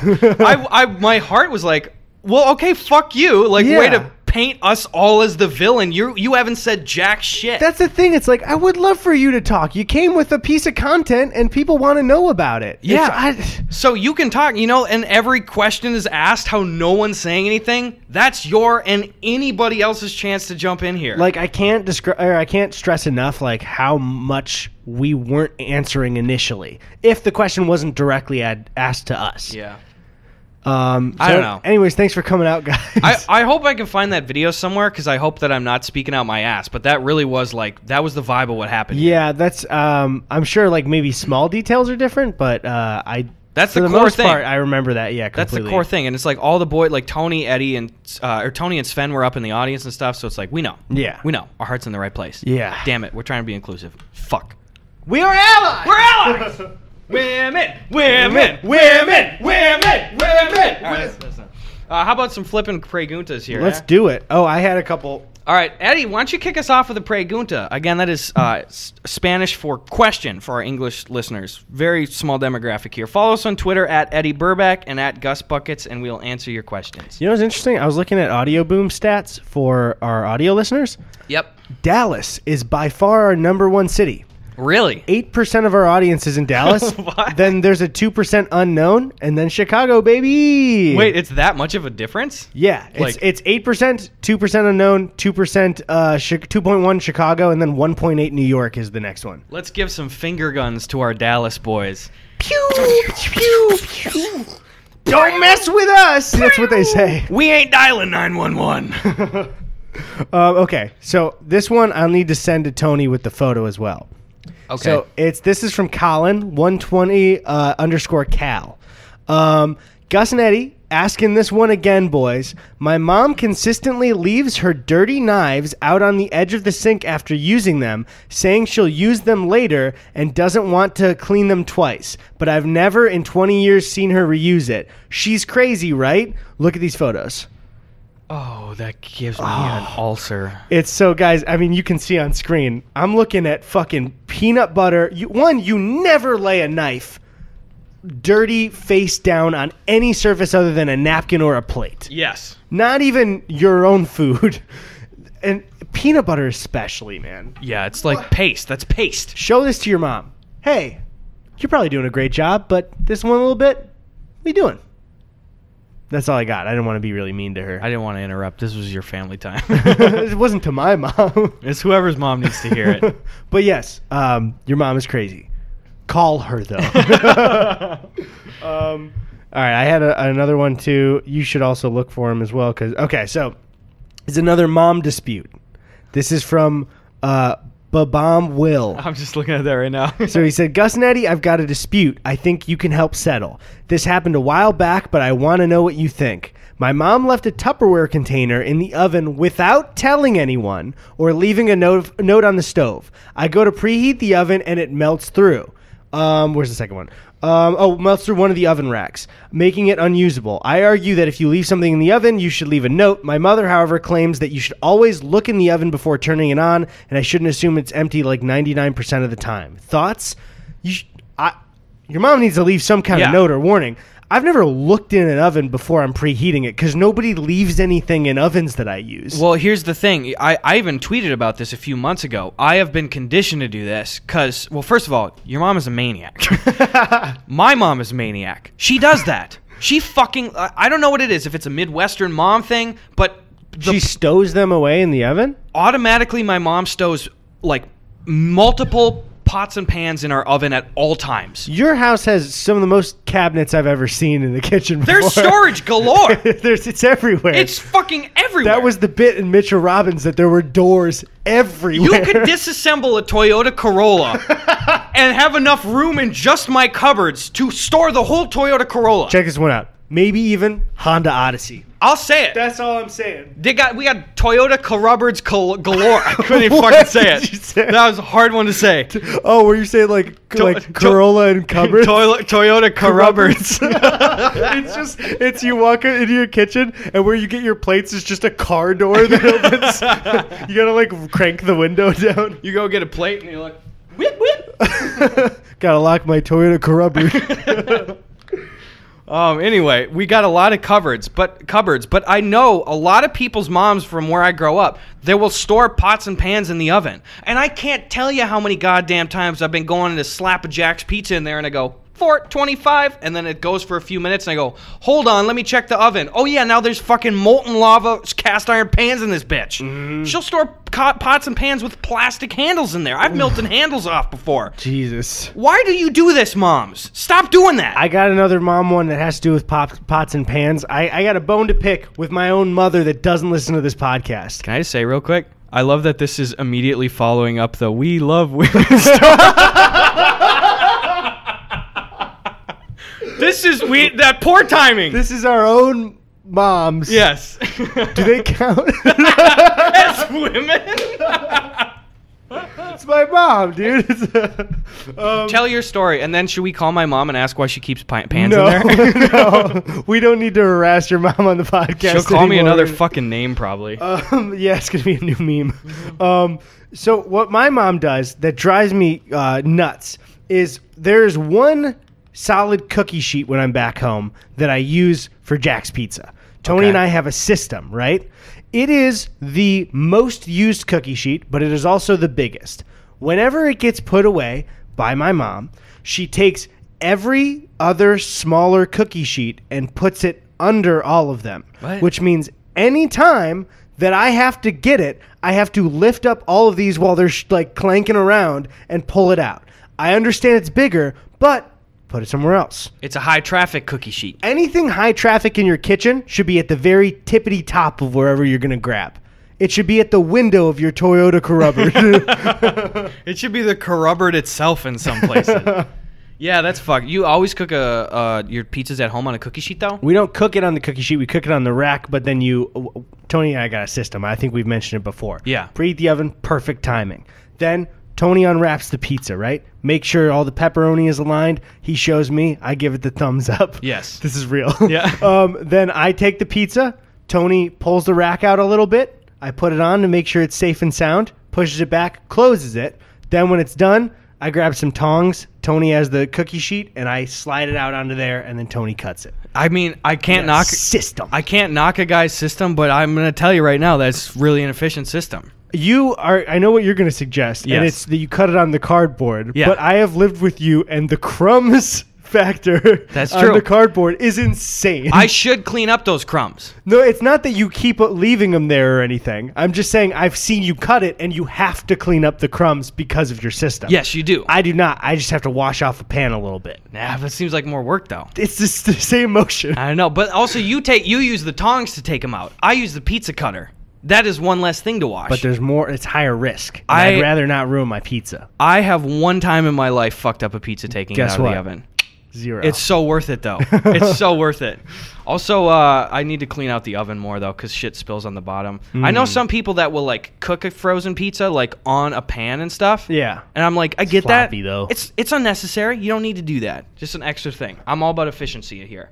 my heart was like, well, okay, fuck you, like way to paint us all as the villain. You haven't said jack shit. That's the thing. It's like, I would love for you to talk. You came with a piece of content and people want to know about it. Yeah. So you can talk, and every question is asked, how no one's saying anything. That's your and anybody else's chance to jump in here. Like, I can't stress enough like how much we weren't answering initially if the question wasn't directly asked to us. Yeah. I don't know. Anyways, thanks for coming out, guys. I hope I can find that video somewhere, because I hope that I'm not speaking out my ass. But that really was like, that was the vibe of what happened. Yeah, that's. I'm sure like maybe small details are different, but that's for the the core most thing. part, I remember that. Yeah, completely. That's the core thing, and it's like all the boys, like Tony, Eddie, and Tony and Sven were up in the audience and stuff. So it's like, we know. Yeah, we know. Our heart's in the right place. Yeah. Damn it, we're trying to be inclusive. Fuck. We are allies. We're allies. Women. How about some flipping preguntas here? Let's do it. Oh, I had a couple. All right, Eddie, why don't you kick us off with a pregunta? Again, that is Spanish for question for our English listeners. Very small demographic here. Follow us on Twitter at Eddie Burback and at Gus Buckets, and we'll answer your questions. You know what's interesting? I was looking at Audio Boom stats for our audio listeners. Yep. Dallas is by far our #1 city. Really? 8% of our audience is in Dallas. What? Then there's a 2% unknown, and then Chicago, baby. Wait, it's that much of a difference? Yeah, it's 8%, 2% unknown, 2% 2.1 Chicago, and then 1.8 New York is the next one. Let's give some finger guns to our Dallas boys. Pew, pew, pew. Don't mess with us. That's what they say. We ain't dialing 911. Okay, so this one I'll need to send to Tony with the photo as well. Okay. So this is from Colin 120 _Cal. Gus and Eddy Asking this one again, boys. My mom consistently leaves her dirty knives out on the edge of the sink after using them, saying she'll use them later and doesn't want to clean them twice. But I've never in 20 years seen her reuse it. She's crazy, right? Look at these photos. Oh, that gives me an ulcer. It's so, guys, I mean, you can see on screen. I'm looking at fucking peanut butter. You never lay a knife dirty face down on any surface other than a napkin or a plate. Yes. Not even your own food. And peanut butter especially, man. Yeah, it's like paste. That's paste. Show this to your mom. Hey, you're probably doing a great job, but this one a little bit, what are you doing? That's all I got. I didn't want to be really mean to her. I didn't want to interrupt. This was your family time. It wasn't to my mom. It's whoever's mom needs to hear it. But yes, your mom is crazy. Call her, though. All right, I had another one, too. You should also look for him as well. So it's another mom dispute. This is from Babam Will. I'm just looking at that right now. So he said, Gus and Eddy, I've got a dispute I think you can help settle. This happened a while back, but I want to know what you think. My mom left a Tupperware container in the oven without telling anyone or leaving a note on the stove. I go to preheat the oven, and it melts through. Where's the second one? Melts through one of the oven racks, making it unusable. I argue that if you leave something in the oven, you should leave a note. My mother, however, claims that you should always look in the oven before turning it on, and I shouldn't assume it's empty like 99% of the time. Thoughts? Your mom needs to leave some kind of note or warning. I've never looked in an oven before I'm preheating it because nobody leaves anything in ovens that I use. Well, here's the thing. I even tweeted about this a few months ago. I have been conditioned to do this because, well, first of all, your mom is a maniac. My mom is a maniac. She does that. She fucking, I don't know what it is, if it's a Midwestern mom thing, but... She stows them away in the oven? Automatically, my mom stows, like, multiple pots and pans in our oven at all times. Your house has some of the most cabinets I've ever seen in the kitchen before. There's storage galore. It's everywhere. It's fucking everywhere. That was the bit in Mitchell Robbins, that there were doors everywhere. You could disassemble a Toyota Corolla and have enough room in just my cupboards to store the whole Toyota Corolla. Check this one out. Maybe even Honda Odyssey. I'll say it. That's all I'm saying. We got Toyota Cupboards galore. I couldn't even fucking say it. That was a hard one to say. Oh, were you saying like Corolla and cupboards? Toyota Cupboards. It's you walk into your kitchen, and where you get your plates is just a car door that opens. You gotta like crank the window down. You go get a plate, and you're like, whip whip. Gotta lock my Toyota Cupboard. Anyway, we got a lot of cupboards, but I know a lot of people's moms from where I grow up, they will store pots and pans in the oven. And I can't tell you how many goddamn times I've been going to slap a Jack's Pizza in there and I go, $4.25, and then it goes for a few minutes and I go, hold on, let me check the oven. Oh yeah, now there's fucking molten lava cast iron pans in this bitch. Mm-hmm. She'll store pots and pans with plastic handles in there. I've melted handles off before. Jesus. Why do you do this, moms? Stop doing that. I got another mom one that has to do with pots and pans. I got a bone to pick with my own mother that doesn't listen to this podcast. Can I just say real quick? I love that this is immediately following up the We Love Women story. This is that poor timing. This is our own moms. Yes. Do they count? As women? It's my mom, dude. Tell your story, and then should we call my mom and ask why she keeps pans in there? No, we don't need to harass your mom on the podcast. She'll call me another fucking name, probably. Yeah, it's gonna be a new meme. So what my mom does that drives me nuts is there's one solid cookie sheet when I'm back home that I use for Jack's Pizza. Tony and I have a system, right? It is the most used cookie sheet, but it is also the biggest. Whenever it gets put away by my mom, she takes every other smaller cookie sheet and puts it under all of them. What? Which means any time that I have to get it, I have to lift up all of these while they're like clanking around and pull it out. I understand it's bigger, but put it somewhere else. It's a high traffic cookie sheet. Anything high traffic in your kitchen should be at the very tippity top of wherever you're going to grab. It should be at the window of your Toyota Cupboard. It should be the cupboard itself in some places. Yeah, that's fuck. You always cook your pizzas at home on a cookie sheet, though? We don't cook it on the cookie sheet. We cook it on the rack, but then Tony and I got a system. I think we've mentioned it before. Yeah. Preheat the oven, perfect timing. Then Tony unwraps the pizza, right? Make sure all the pepperoni is aligned. He shows me. I give it the thumbs up. Yes. This is real. Yeah. Then I take the pizza. Tony pulls the rack out a little bit. I put it on to make sure it's safe and sound. Pushes it back, closes it. Then when it's done, I grab some tongs. Tony has the cookie sheet, and I slide it out onto there, and then Tony cuts it. I mean, I can't knock system. I can't knock a guy's system, but I'm going to tell you right now that's really an efficient system. I know what you're going to suggest, and it's that you cut it on the cardboard. Yeah. But I have lived with you, and the crumbs factor That's on true. the cardboard is insane. I should clean up those crumbs. No, it's not that you keep leaving them there or anything. I'm just saying I've seen you cut it, and you have to clean up the crumbs because of your system. Yes, you do. I do not. I just have to wash off a pan a little bit. Nah, but it seems like more work, though. It's just the same motion. I don't know, but also you use the tongs to take them out. I use the pizza cutter. That is one less thing to wash. But there's more. It's higher risk. I'd rather not ruin my pizza. I have one time in my life fucked up a pizza taking it out of the oven. 0. It's so worth it, though. It's so worth it. Also, I need to clean out the oven more, though, because shit spills on the bottom. I know some people that will, like, cook a frozen pizza, like, on a pan and stuff. Yeah. And I'm like, I get floppy, that. though. It's unnecessary. You don't need to do that. Just an extra thing. I'm all about efficiency here.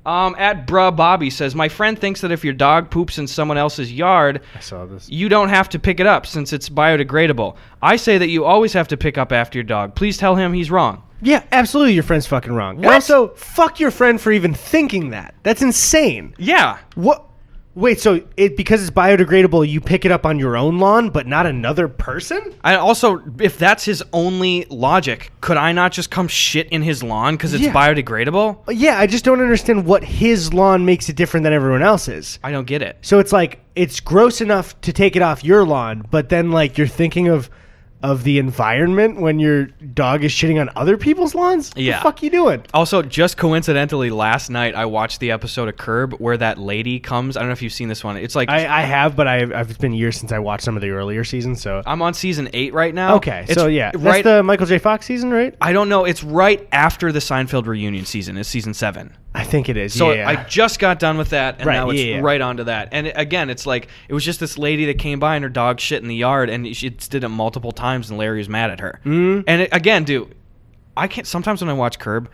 At Bruh Bobby says, my friend thinks that if your dog poops in someone else's yard, I saw this. You don't have to pick it up since it's biodegradable. I say that you always have to pick up after your dog. Please tell him he's wrong. Yeah, absolutely. Your friend's fucking wrong. What? And also, fuck your friend for even thinking that. That's insane. Yeah. What? Wait, so because it's biodegradable, you pick it up on your own lawn, but not another person? I also, if that's his only logic, could I not just come shit in his lawn because it's biodegradable? Yeah, I just don't understand what his lawn makes it different than everyone else's. I don't get it. So it's like, it's gross enough to take it off your lawn, but then like you're thinking of the environment when your dog is shitting on other people's lawns? Yeah. What the fuck you doing? Also, just coincidentally, last night I watched the episode of Curb where that lady comes. I don't know if you've seen this one. It's like I have, but it's been years since I watched some of the earlier seasons. So I'm on season 8 right now. Okay, it's so yeah, that's right. the Michael J. Fox season, right? I don't know. It's right after the Seinfeld reunion season. It's season 7. I think it is. So yeah. I just got done with that, and Right, now it's yeah. right onto that. And again, it's like it was just this lady that came by and her dog shit in the yard, and she did it multiple times, and Larry was mad at her. And again, dude, I can't. Sometimes when I watch Curb,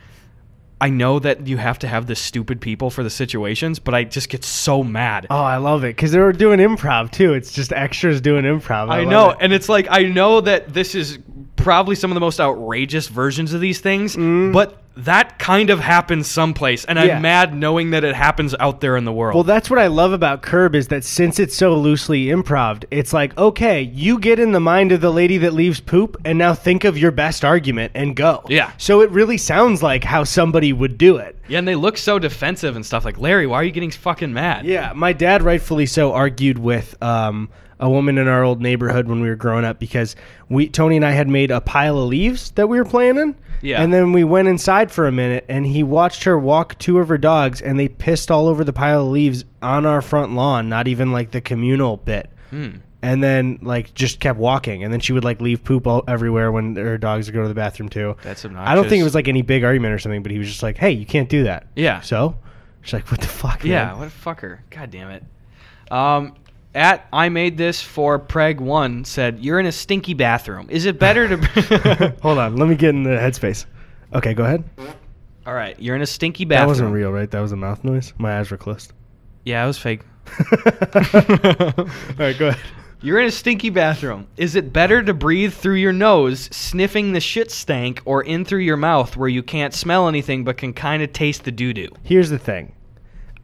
I know that you have to have the stupid people for the situations, but I just get so mad. Oh, I love it because they were doing improv too. It's just extras doing improv. I know, and it's like I know that this is probably some of the most outrageous versions of these things, but that kind of happens someplace, and I'm mad knowing that it happens out there in the world. Well, that's what I love about Curb is that since it's so loosely improv, it's like, okay, you get in the mind of the lady that leaves poop, and now think of your best argument and go. Yeah. So it really sounds like how somebody would do it. Yeah, and they look so defensive and stuff. Like, Larry, why are you getting fucking mad? Yeah, my dad rightfully so argued with a woman in our old neighborhood when we were growing up because Tony and I had made a pile of leaves that we were playing in. Yeah. And then we went inside for a minute, and he watched her walk 2 of her dogs, and they pissed all over the pile of leaves on our front lawn, not even like the communal bit. And then like just kept walking, and then she would like leave poop everywhere when her dogs would go to the bathroom too. That's obnoxious. I don't think it was like any big argument or something, but he was just like, "Hey, you can't do that." Yeah. So she's like, "What the fuck?" Yeah, man? what a fucker. God damn it. At I made this for Preg1 said, you're in a stinky bathroom. Is it better to... Hold on. Let me get in the headspace. Okay, go ahead. All right. You're in a stinky bathroom. That wasn't real, right? That was a mouth noise? My eyes were closed. Yeah, it was fake. All right, go ahead. You're in a stinky bathroom. Is it better to breathe through your nose, sniffing the shit stank, or in through your mouth where you can't smell anything but can kind of taste the doo-doo? Here's the thing.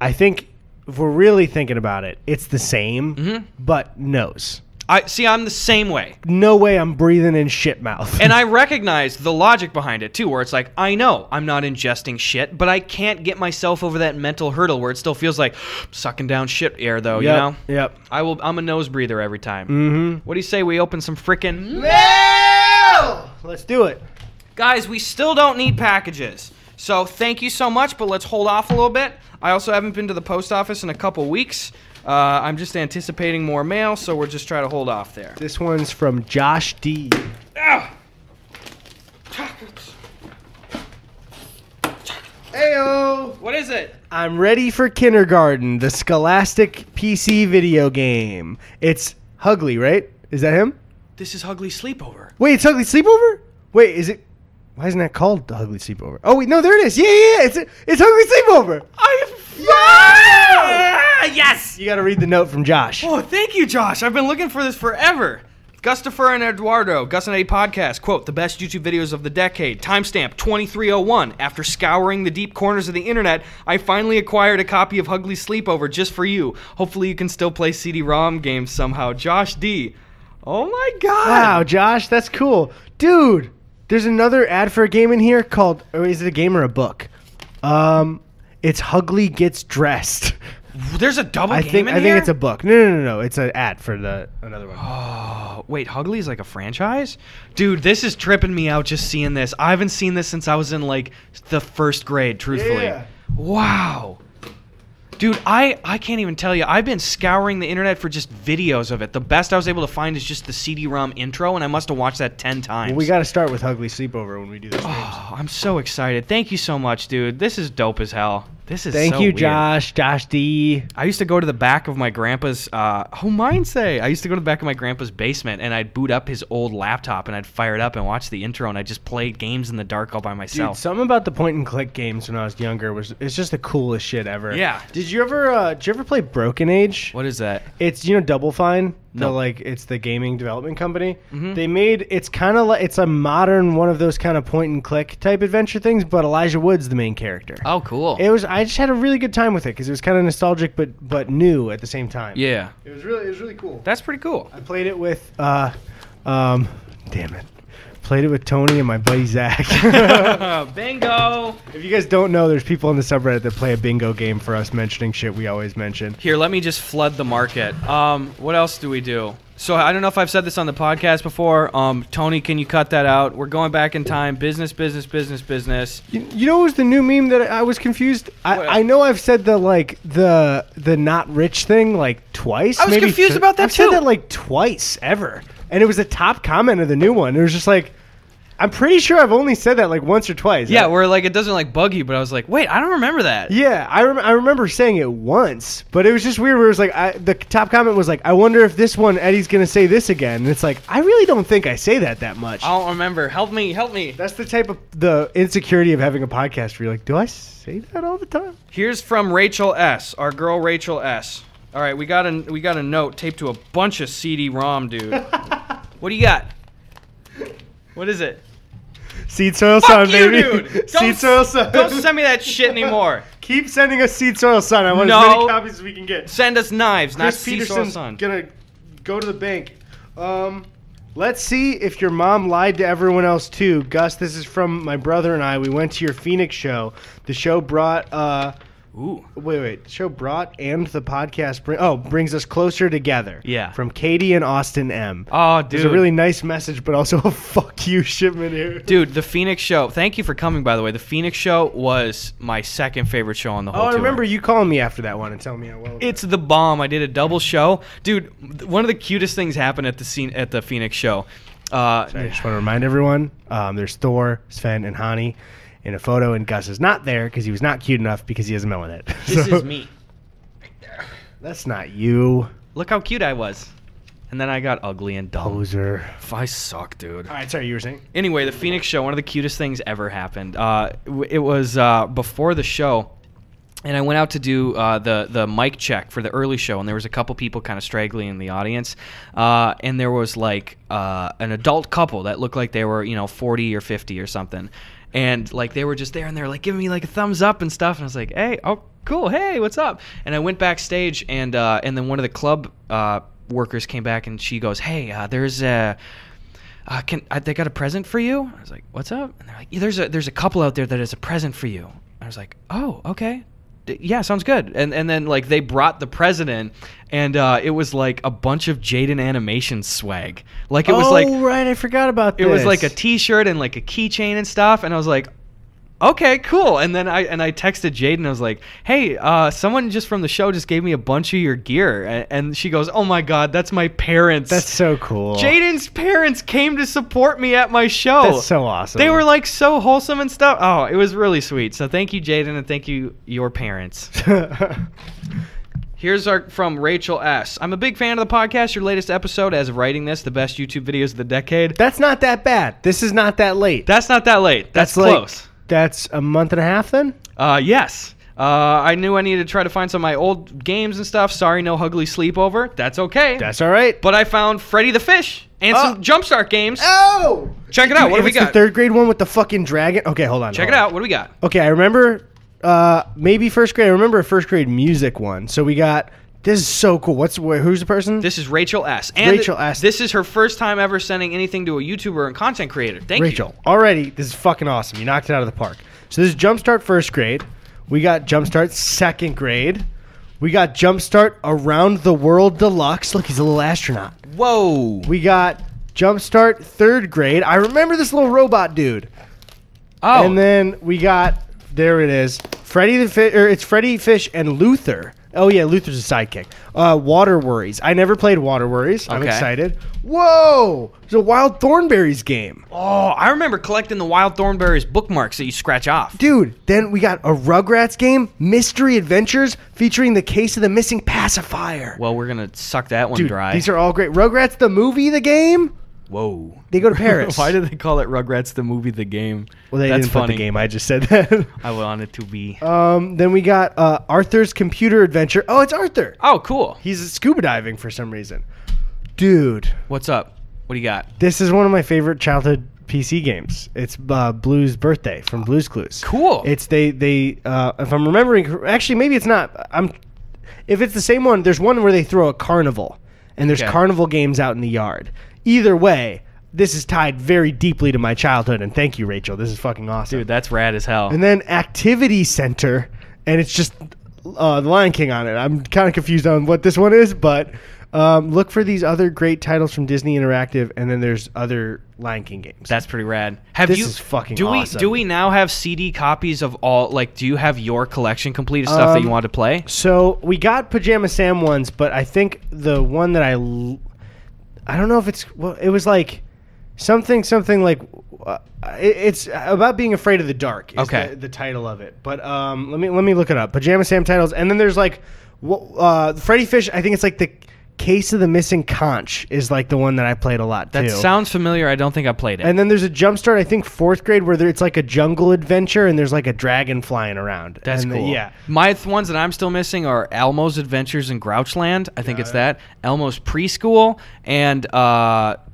I think if we're really thinking about it, it's the same, but nose. I'm the same way. No way I'm breathing in shit mouth. And I recognize the logic behind it, too, where it's like, I know I'm not ingesting shit, but I can't get myself over that mental hurdle where it still feels like sucking down shit air, though, you know? Yep. I'm a nose breather every time. What do you say we open some frickin' mail? Let's do it. Guys, we still don't need packages. So thank you so much, but let's hold off a little bit. I also haven't been to the post office in a couple weeks. I'm just anticipating more mail, so we're just trying to hold off there. This one's from Josh D. Ow! I'm ready for kindergarten, the Scholastic PC video game. It's Hugly, right? Is that him? This is Hugly Sleepover. Wait, it's Hugly Sleepover? Wait, is it... Why isn't that called the Hugly Sleepover? Oh, wait, no, there it is. Yeah. It's Hugly Sleepover. Yes! You got to read the note from Josh. Oh, thank you, Josh. I've been looking for this forever. Gustafer and Eduardo, Gus and Eddy podcast, quote, the best YouTube videos of the decade, timestamp 2301. After scouring the deep corners of the internet, I finally acquired a copy of Hugly Sleepover just for you. Hopefully you can still play CD-ROM games somehow. Josh D. Oh my god. Wow, Josh, that's cool. Dude, there's another ad for a game in here called, or is it a game or a book? It's Hugly Gets Dressed. There's a double game in here? I think it's a book. No. It's an ad for another one. Oh, wait, Hugly is like a franchise? Dude, this is tripping me out just seeing this. I haven't seen this since I was in like the first grade, truthfully. Yeah. Wow. Dude, I can't even tell you. I've been scouring the internet for just videos of it. The best I was able to find is just the CD-ROM intro, and I must have watched that 10 times. Well, we got to start with Hugly Sleepover when we do this. Oh, I'm so excited. Thank you so much, dude. This is dope as hell. This is Thank so you, weird. Josh D. I used to go to the back of my grandpa's, I used to go to the back of my grandpa's basement, and I'd boot up his old laptop, and I'd fire it up and watch the intro, and I'd just play games in the dark all by myself. Dude, something about the point-and-click games when I was younger it's just the coolest shit ever. Yeah. Did you ever play Broken Age? What is that? It's, Double Fine? No. It's the gaming development company. Mm-hmm. They made, it's kind of like, it's a modern one of those kind of point-and-click type adventure things, but Elijah Wood's the main character. Oh, cool. I just had a really good time with it because it was kind of nostalgic but new at the same time. Yeah. It was really cool. That's pretty cool. I played it with damn it. Played it with Tony and my buddy Zach. Bingo. If you guys don't know, there's people on the subreddit that play a bingo game for us mentioning shit we always mention. Here, let me just flood the market. What else do we do? So I don't know if I've said this on the podcast before. Tony, can you cut that out? We're going back in time. Business. You know what was the new meme that I was confused? I know I've said the not rich thing like twice. I was confused about that I've too. said that like twice ever. And it was the top comment of the new one. It was just like, I'm pretty sure I've only said that like once or twice. Yeah, where like it doesn't like bug you, but I was like, wait, I don't remember that. Yeah, I remember saying it once, but it was just weird where it was like, the top comment was like, I wonder if this one Eddie's going to say this again. And it's like, I really don't think I say that much. I don't remember. Help me. That's the type of the insecurity of having a podcast where you're like, do I say that all the time? Here's from Rachel S., our girl Rachel S. All right, we got a note taped to a bunch of CD-ROM, dude. What do you got? What is it? Seed Soil Fuck Sun, you, baby. dude. Seed Soil Sun. Don't send me that shit anymore. Keep sending us Seed Soil Sun. I want No. as many copies as we can get. Send us knives, not Chris Sea Soil Peterson's Sun. gonna go to the bank. Let's see if your mom lied to everyone else too. Gus, this is from my brother and I. We went to your Phoenix show. The show brought Ooh. Wait. The show brought and the podcast brings us closer together. Yeah. From Katie and Austin M. Oh, dude. There's a really nice message, but also a fuck you shipment here. Dude, the Phoenix show. Thank you for coming, by the way. The Phoenix show was my second favorite show on the whole Oh, I tour. remember you calling me after that one and telling me how well. It's the bomb. I did a double show. Dude, one of the cutest things happened at the Phoenix show. I just want to remind everyone, there's Thor, Sven, and Hani in a photo, and Gus is not there because he was not cute enough because he has a melon head. This is me. Right there. That's not you. Look how cute I was. And then I got ugly and dumb. Poser. I suck, dude. All right, sorry, you were saying? Anyway, the Phoenix show, one of the cutest things ever happened. It was before the show, and I went out to do the mic check for the early show, and there was a couple people kind of straggling in the audience, and there was like an adult couple that looked like they were 40 or 50 or something, and like they were just there, and they were like giving me like a thumbs up and stuff, and I was like, hey, oh cool, hey, what's up? And I went backstage, and then one of the club workers came back, and she goes, hey, there's a they got a present for you? I was like, what's up? And they're like, yeah, there's a couple out there that has a present for you. I was like, oh, okay. Yeah, sounds good. And then like they brought the president, and it was like a bunch of Jaden Animation swag. Like it was like, right, I forgot about this. it was like a T-shirt and like a keychain and stuff. And I was like, Okay, cool. And then I texted Jaden. I was like, hey, someone just from the show just gave me a bunch of your gear. And she goes, oh my God, that's my parents. That's so cool. Jaden's parents came to support me at my show. That's so awesome. They were like so wholesome and stuff. Oh, it was really sweet. So thank you, Jaden, and thank you, your parents. Here's from Rachel S. I'm a big fan of the podcast. Your latest episode, as of writing this, the best YouTube videos of the decade. That's not that bad. This is not that late. That's not that late. That's close. Like, that's a month and a half then? Yes. I knew I needed to try to find some of my old games and stuff. Sorry, no Ugly Sleepover. That's okay. That's all right. But I found Freddy the Fish and some Jumpstart games. Oh! Check it out. What do we got? The third grade one with the fucking dragon. Okay, hold on. Check it out. What do we got? Okay, I remember maybe first grade. I remember a first grade music one. So we got... This is so cool. Who's the person? This is Rachel S. And Rachel S. This is her first time ever sending anything to a YouTuber and content creator. Thank you. Rachel, already, this is fucking awesome. You knocked it out of the park. So this is Jumpstart first grade. We got Jumpstart second grade. We got Jumpstart Around the World Deluxe. Look, he's a little astronaut. Whoa. We got Jumpstart third grade. I remember this little robot dude. Oh. And then we got, there it is, it's Freddy Fish and Luther. Oh, yeah, Luther's a sidekick. Water Worries. I never played Water Worries. I'm excited. Whoa! It's a Wild Thornberries game. Oh, I remember collecting the Wild Thornberries bookmarks that you scratch off. Dude, then we got a Rugrats game, Mystery Adventures, featuring the case of the missing pacifier. Well, we're going to suck that one dry. These are all great. Rugrats the movie, the game? Whoa. They go to Paris. Why did they call it Rugrats the movie, the game? Well, they That's didn't funny. put the game. I just said that. I want it to be. Then we got Arthur's Computer Adventure. Oh, it's Arthur. Oh, cool. He's scuba diving for some reason. Dude. What's up? What do you got? This is one of my favorite childhood PC games. It's Blue's Birthday from Blue's Clues. Cool. It's they if I'm remembering, actually maybe it's not. If it's the same one, there's one where they throw a carnival and there's carnival games out in the yard. Either way, this is tied very deeply to my childhood, and thank you, Rachel. This is fucking awesome. Dude, that's rad as hell. And then Activity Center, and it's just the Lion King on it. I'm kind of confused on what this one is, but look for these other great titles from Disney Interactive, and then there's other Lion King games. That's pretty rad. This is fucking awesome. Do we now have CD copies of all, like, do you have your collection complete of stuff that you want to play? So we got Pajama Sam ones, but I think the one that I don't know if it's, well, it was like something like, it's about being afraid of the dark is the title of it. But let me look it up. Pajama Sam titles, and then there's like Freddy Fish. I think it's like the Case of the Missing Conch is like the one that I played a lot too. That sounds familiar. I don't think I played it. And then there's a Jumpstart, I think 4th grade, where it's like a jungle adventure and there's like a dragon flying around. That's cool. Yeah. My ones that I'm still missing are Elmo's Adventures in Grouchland. I think it's that. Elmo's Preschool, and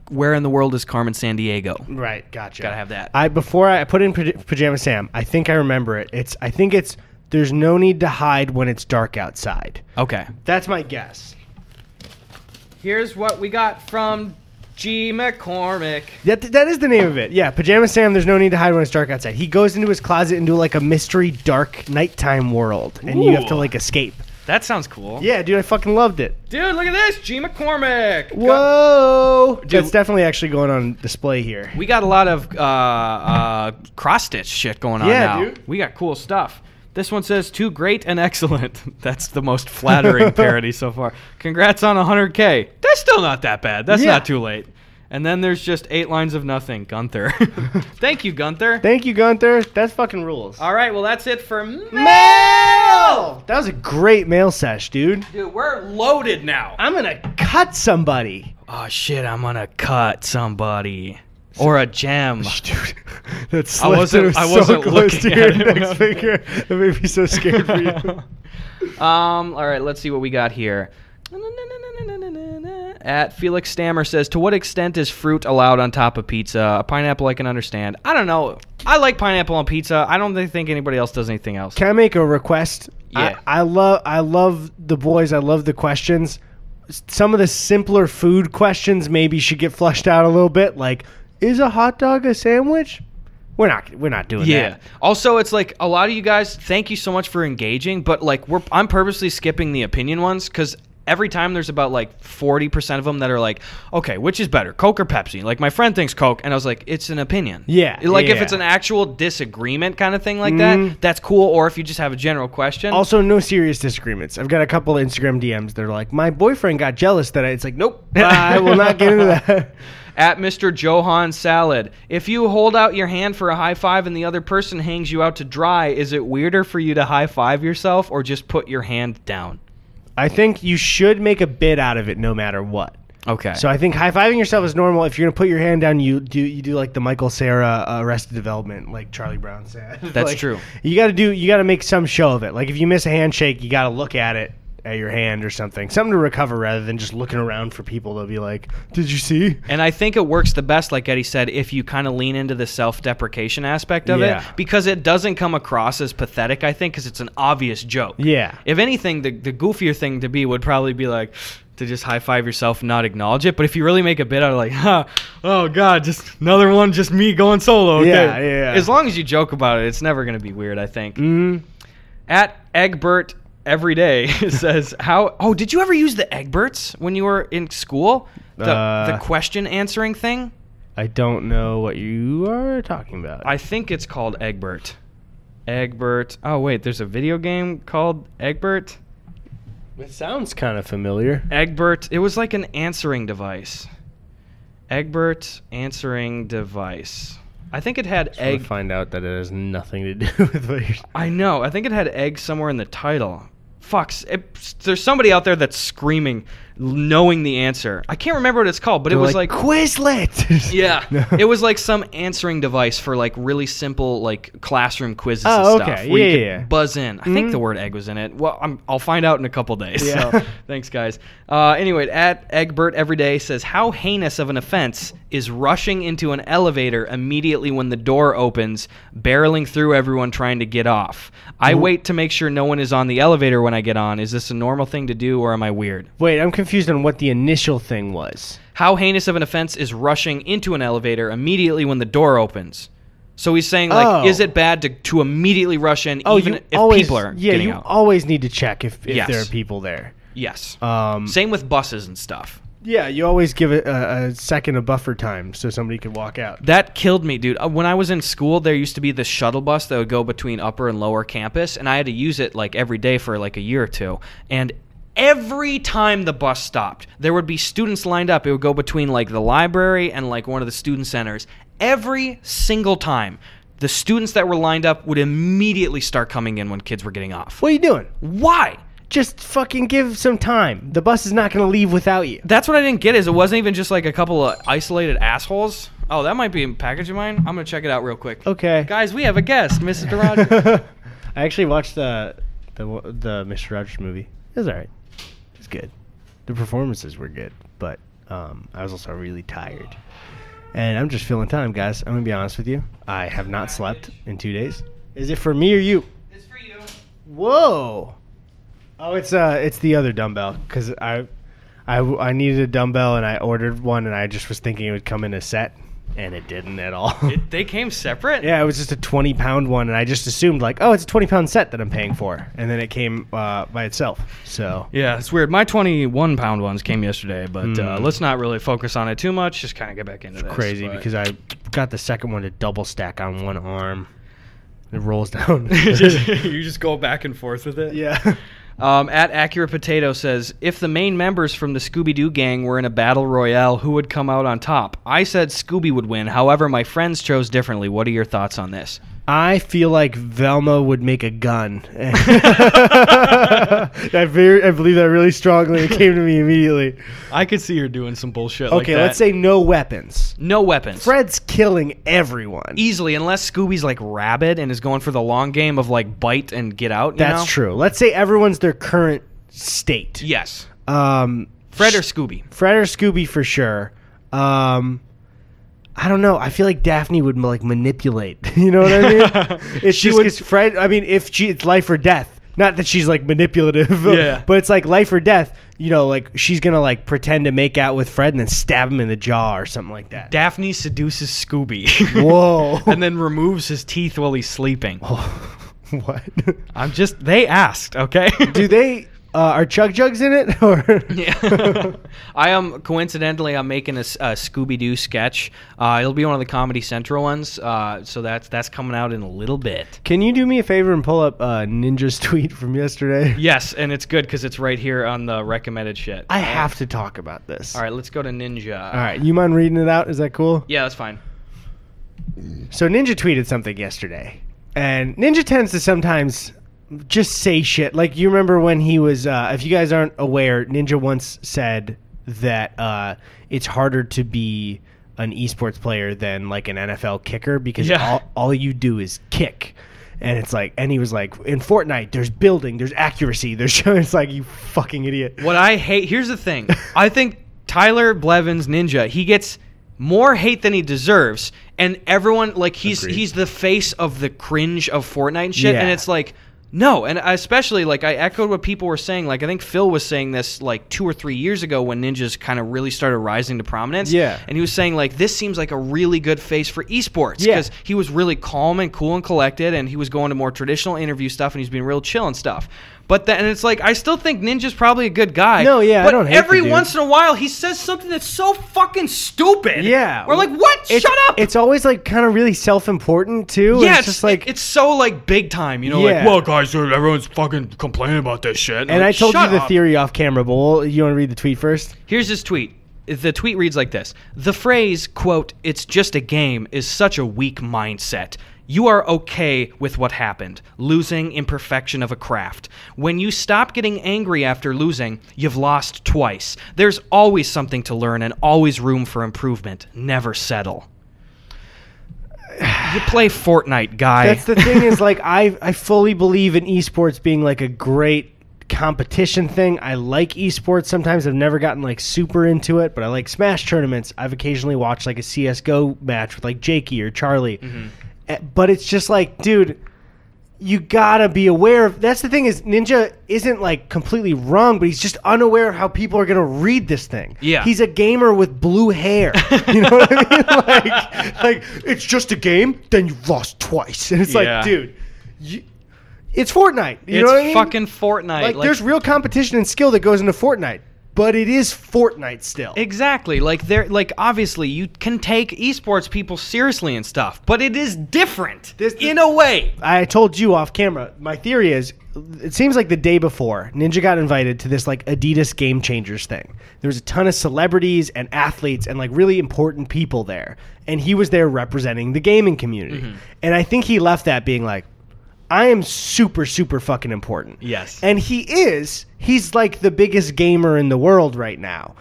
Where in the World is Carmen Sandiego? Right, gotcha. Gotta have that. Before I put in Pajama Sam, I think I remember it. I think it's There's No Need to Hide When It's Dark Outside. Okay. That's my guess. Here's what we got from G. McCormick. That is the name of it. Yeah, Pajama Sam, There's No Need to Hide When It's Dark Outside. He goes into his closet into like a mystery, dark, nighttime world, and you have to like escape. That sounds cool. Yeah, dude, I fucking loved it. Dude, look at this, G. McCormick. Whoa! Dude, that's definitely actually going on display here. We got a lot of cross-stitch shit going on now. Dude. We got cool stuff. This one says, too great and excellent. That's the most flattering parody so far. Congrats on 100K. That's still not that bad. That's not too late. And then there's just 8 lines of nothing. Gunther. Thank you, Gunther. Thank you, Gunther. That's fucking rules. All right, well, that's it for mail. That was a great mail sesh, dude. Dude, we're loaded now. I'm going to cut somebody. Oh, shit, I'm going to cut somebody. Or a gem. Dude, that's I wasn't so close looking to your at it. next finger. That made me so scared for you. All right, let's see what we got here. At Felix Stammer says, to what extent is fruit allowed on top of pizza? A pineapple I can understand. I don't know. I like pineapple on pizza. I don't think anybody else does anything else. Can I make a request? Yeah. I love the boys. I love the questions. Some of the simpler food questions maybe should get flushed out a little bit. Like, is a hot dog a sandwich? We're not doing that. Yeah. Also, it's like a lot of you guys, thank you so much for engaging, but like I'm purposely skipping the opinion ones because every time there's about like 40% of them that are like, okay, which is better, Coke or Pepsi? Like my friend thinks Coke, and I was like, it's an opinion. Yeah. Like yeah. if it's an actual disagreement kind of thing like that, that's cool. Or if you just have a general question. Also, no serious disagreements. I've got a couple of Instagram DMs. They're like, my boyfriend got jealous that it's like, nope, I will not get into that. At Mr. Johan Salad, if you hold out your hand for a high five and the other person hangs you out to dry, is it weirder for you to high five yourself or just put your hand down? I think you should make a bit out of it no matter what. Okay. So I think high-fiving yourself is normal. If you're going to put your hand down, you do like the Michael Cera Arrested Development, like Charlie Brown said. That's like, true. You got to make some show of it. Like if you miss a handshake, you got to look at it at your hand or something to recover rather than just looking around for people to be like, did you see? And I think it works the best, like Eddie said, if you kind of lean into the self-deprecation aspect of it, because it doesn't come across as pathetic, I think, because it's an obvious joke. Yeah. If anything, the goofier thing to be would probably be like to just high-five yourself and not acknowledge it. But if you really make a bit out of like, oh God, just another one, just me going solo. Okay? Yeah. As long as you joke about it, it's never going to be weird, I think. At Egbert every day says, did you ever use the Egberts when you were in school? The question answering thing? I don't know what you are talking about. I think it's called Egbert. Egbert. Oh, wait, there's a video game called Egbert? It sounds kind of familiar. Egbert. It was like an answering device. Egbert answering device. I think it had egg. Find out that it has nothing to do with what you're... I know. I think it had egg somewhere in the title. Fucks. There's somebody out there that's screaming, knowing the answer. I can't remember what it's called, but it was like Quizlet. Yeah, no. It was like some answering device for like really simple like classroom quizzes and stuff. Okay. Where you could buzz in. I think the word egg was in it. Well, I'll find out in a couple days. Yeah. So thanks, guys. Anyway, at Egbert Everyday says, how heinous of an offense is rushing into an elevator immediately when the door opens, barreling through everyone trying to get off? I wait to make sure no one is on the elevator when I get on. Is this a normal thing to do, or am I weird? Wait, I'm confused on what the initial thing was. How heinous of an offense is rushing into an elevator immediately when the door opens? So he's saying, like, is it bad to immediately rush in even if people are getting out? You always need to check if there are people there. Yes. Same with buses and stuff. Yeah, you always give it a second of buffer time so somebody could walk out. That killed me, dude. When I was in school, there used to be the shuttle bus that would go between upper and lower campus, and I had to use it like every day for like a year or two. And every time the bus stopped, there would be students lined up. It would go between like the library and like one of the student centers. Every single time, the students that were lined up would immediately start coming in when kids were getting off. What are you doing? Why? Just fucking give some time. The bus is not going to leave without you. That's what I didn't get, is it wasn't even just like a couple of isolated assholes. Oh, that might be a package of mine. I'm going to check it out real quick. Okay. Guys, we have a guest, Mr. Rogers. I actually watched the Mr. Rogers movie. It was all right. It was good. The performances were good, but I was also really tired. And I'm just filling time, guys. I'm going to be honest with you. I have not slept in 2 days. Is it for me or you? It's for you. Whoa. Oh, it's the other dumbbell, because I needed a dumbbell and I ordered one and I just was thinking it would come in a set, and it didn't at all. They came separate? Yeah, it was just a 20-pound one, and I just assumed like, oh, it's a 20-pound set that I'm paying for, and then it came by itself. So yeah, it's weird. My 21-pound ones came yesterday, but let's not really focus on it too much. Just kind of get back into this. Crazy, because I got the second one to double stack on one arm. It rolls down. You just go back and forth with it? Yeah. At Accurate Potato says, if the main members from the Scooby-Doo gang were in a battle royale, who would come out on top? I said Scooby would win. However, my friends chose differently. What are your thoughts on this? I feel like Velma would make a gun. I believe that really strongly. It came to me immediately. I could see her doing some bullshit like that. Okay, let's say no weapons. No weapons. Fred's killing everyone. Easily, unless Scooby's like rabid and is going for the long game of like bite and get out. That's true. Let's say everyone's their current state. Yes. Fred or Scooby? Fred or Scooby for sure. I don't know. I feel like Daphne would like manipulate. You know what I mean? It's just because Fred. I mean, it's life or death. Not that she's like manipulative. Yeah. But it's like life or death. You know, like she's gonna like pretend to make out with Fred and then stab him in the jaw or something like that. Daphne seduces Scooby. Whoa. And then removes his teeth while he's sleeping. Oh, what? They asked, okay? Do they? Are Chug Jugs in it? Or Yeah. I am coincidentally I'm making a Scooby-Doo sketch. It'll be one of the Comedy Central ones. So that's coming out in a little bit. Can you do me a favor and pull up Ninja's tweet from yesterday? Yes, and it's good because it's right here on the recommended shit. I have to talk about this. All right, let's go to Ninja. All right, you mind reading it out? Is that cool? Yeah, that's fine. So Ninja tweeted something yesterday, and Ninja tends to sometimes just say shit. Like, you remember when he was, if you guys aren't aware, Ninja once said that it's harder to be an esports player than like an NFL kicker because all you do is kick. And it's like, and he was like, in Fortnite, there's building, there's accuracy, there's it's like, you fucking idiot. What I hate, here's the thing. I think Tyler Blevins Ninja, he gets more hate than he deserves, and everyone, like, he's the face of the cringe of Fortnite and shit, and it's like, no. And especially, like, I echoed what people were saying. Like, I think Phil was saying this like 2 or 3 years ago when Ninjas kind of really started rising to prominence. Yeah. And he was saying, like, this seems like a really good face for esports because he was really calm and cool and collected, and he was going to more traditional interview stuff, and he's being real chill and stuff. But then, and it's like, I still think Ninja's probably a good guy. No, yeah, but I don't hate every the dude. once in a while, he says something that's so fucking stupid. Yeah. We're like, what? Shut up. It's always like kind of really self-important too. Yeah, it's just like, it's so like big time, you know, like, well, guys, everyone's fucking complaining about this shit. And like, I told you the up. theory off camera, but you want to read the tweet first? Here's his tweet. The tweet reads like this. The phrase, quote, "it's just a game" is such a weak mindset. You are okay with what happened, losing imperfection of a craft. When you stop getting angry after losing, you've lost twice. There's always something to learn and always room for improvement. Never settle. You play Fortnite, guy. That's the thing is, like, I fully believe in esports being like a great competition thing. I like esports. Sometimes I've never gotten like super into it, but I like Smash tournaments. I've occasionally watched like a CSGO match with like Jakey or Charlie. But it's just like, dude, you gotta be aware of. That's the thing is, Ninja isn't like completely wrong, but he's just unaware of how people are gonna read this thing. Yeah, he's a gamer with blue hair. You know what I mean? Like it's just a game. Then you've lost twice, and it's like, dude, it's Fortnite. You know what I mean? It's fucking Fortnite. Like there's real competition and skill that goes into Fortnite. But it is Fortnite still. Exactly. Like obviously you can take esports people seriously and stuff, but it is different in a way. I told you off camera, my theory is, it seems like the day before, Ninja got invited to this like Adidas Game Changers thing. There was a ton of celebrities and athletes and like really important people there. And he was there representing the gaming community. And I think he left that being like, I am super, super fucking important. Yes. And he is. He's like the biggest gamer in the world right now.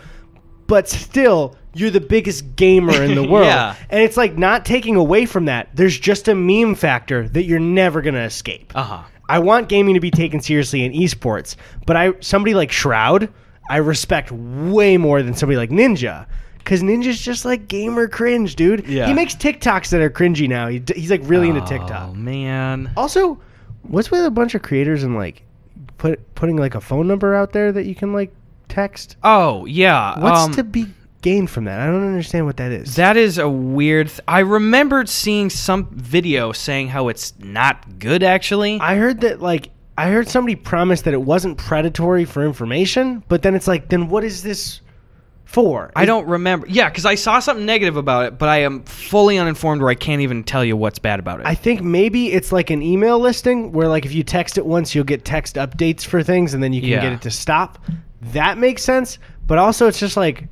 But still, you're the biggest gamer in the world. And it's like not taking away from that. There's just a meme factor that you're never going to escape. I want gaming to be taken seriously in esports. But somebody like Shroud, I respect way more than somebody like Ninja. Because Ninja's just like gamer cringe, dude. Yeah. He makes TikToks that are cringy now. He's like really into TikTok. Oh, man. Also, what's with a bunch of creators and like putting like a phone number out there that you can like text? Oh, yeah. What's to be gained from that? I don't understand what that is. That is a weird... I remembered seeing some video saying how it's not good, actually. I heard that like... I heard somebody promise that it wasn't predatory for information, but then it's like, then what is this... for? I don't remember. Yeah, because I saw something negative about it, but I am fully uninformed where I can't even tell you what's bad about it. I think maybe it's like an email listing where like if you text it once, you'll get text updates for things and then you can get it to stop. That makes sense. But also it's just like,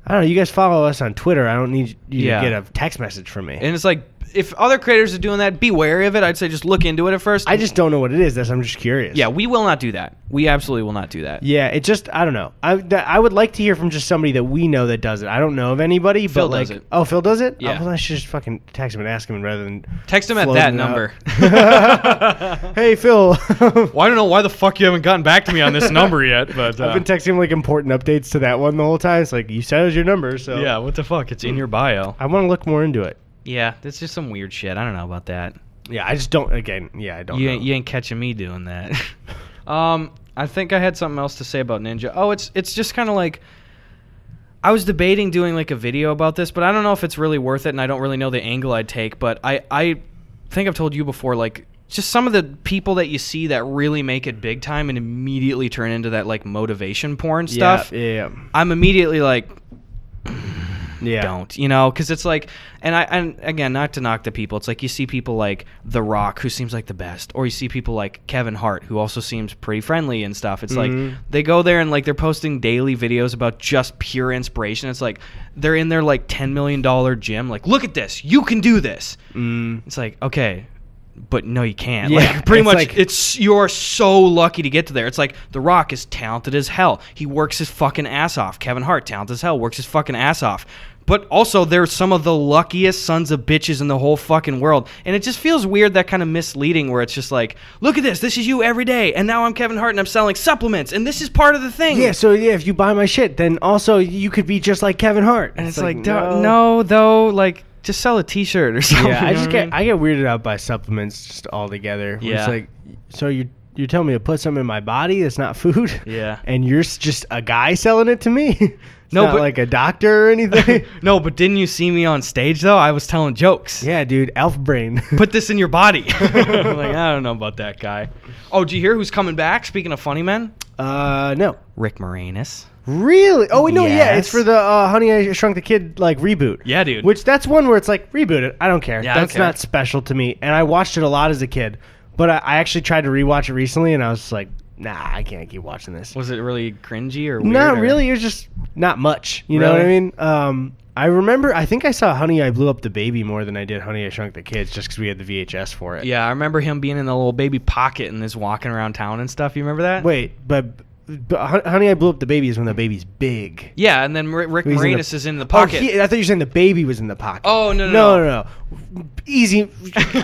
I don't know, you guys follow us on Twitter. I don't need you to get a text message from me. And it's like, if other creators are doing that, be wary of it. I'd say just look into it at first. I just don't know what it is. I'm just curious. Yeah, we will not do that. We absolutely will not do that. Yeah, it just, I don't know. I would like to hear from just somebody that we know that does it. I don't know of anybody. Phil but like, does it. Oh, Phil does it? Yeah. Oh, well, I should just fucking text him and ask him rather than text him at that number. Hey, Phil. Well, I don't know why the fuck you haven't gotten back to me on this number yet, but... I've been texting him like important updates to that one the whole time. It's like, you said it was your number, so... Yeah, what the fuck? It's in your bio. I want to look more into it. Yeah, that's just some weird shit. I don't know about that. Yeah, I just don't. Again, yeah, I don't. You ain't catching me doing that. I think I had something else to say about Ninja. Oh, it's just kind of like I was debating doing like a video about this, but I don't know if it's really worth it, and I don't really know the angle I'd take. But I think I've told you before, like just some of the people that you see that really make it big time and immediately turn into that like motivation porn stuff. Yeah. I'm immediately like, Yeah. don't, you know, because it's like, and again, not to knock the people, it's like you see people like The Rock, who seems like the best, or you see people like Kevin Hart, who also seems pretty friendly and stuff. It's like they go there and like they're posting daily videos about just pure inspiration. It's like they're in their like $10 million gym, like, look at this, you can do this. It's like, okay, but no, you can't. Yeah, like, pretty it's much, like, you're so lucky to get to there. It's like The Rock is talented as hell. He works his fucking ass off. Kevin Hart, talented as hell, works his fucking ass off. But also, they're some of the luckiest sons of bitches in the whole fucking world. And it just feels weird, that kind of misleading, where it's just like, look at this is you every day, and now I'm Kevin Hart and I'm selling supplements, and this is part of the thing. Yeah, so yeah, if you buy my shit, then also you could be just like Kevin Hart. And it's like no, though, like, just sell a t-shirt or something. Yeah, I get weirded out by supplements just altogether. Yeah. It's like, so you're telling me to put something in my body that's not food? Yeah. And you're just a guy selling it to me? It's No, not but like a doctor or anything? No, but didn't you see me on stage, though? I was telling jokes. Yeah, dude, elf brain. Put this in your body. I'm like, I don't know about that guy. Oh, did you hear who's coming back? Speaking of funny men? No. Rick Moranis. Really? Oh, no, yeah, Yes. it's for the Honey, I Shrunk the Kid, like, reboot. Yeah, dude. Which, that's one where it's like, reboot it. I don't care. Yeah, I don't That's care. not special to me. And I watched it a lot as a kid. But I actually tried to rewatch it recently, and I was like, nah, I can't keep watching this. Was it really cringy or weird? Not or? really. It was just not much. You know what I Really? mean? I remember, I think I saw Honey, I Blew Up the Baby more than I did Honey, I Shrunk the Kids, just because we had the VHS for it. Yeah, I remember him being in the little baby pocket and just walking around town and stuff. You remember that? Wait, but Honey, I Blew Up the Baby is when the baby's big. Yeah, and then Rick He's in Moranis is in the pocket. I thought you were saying the baby was in the pocket. Oh, no. No. Easy,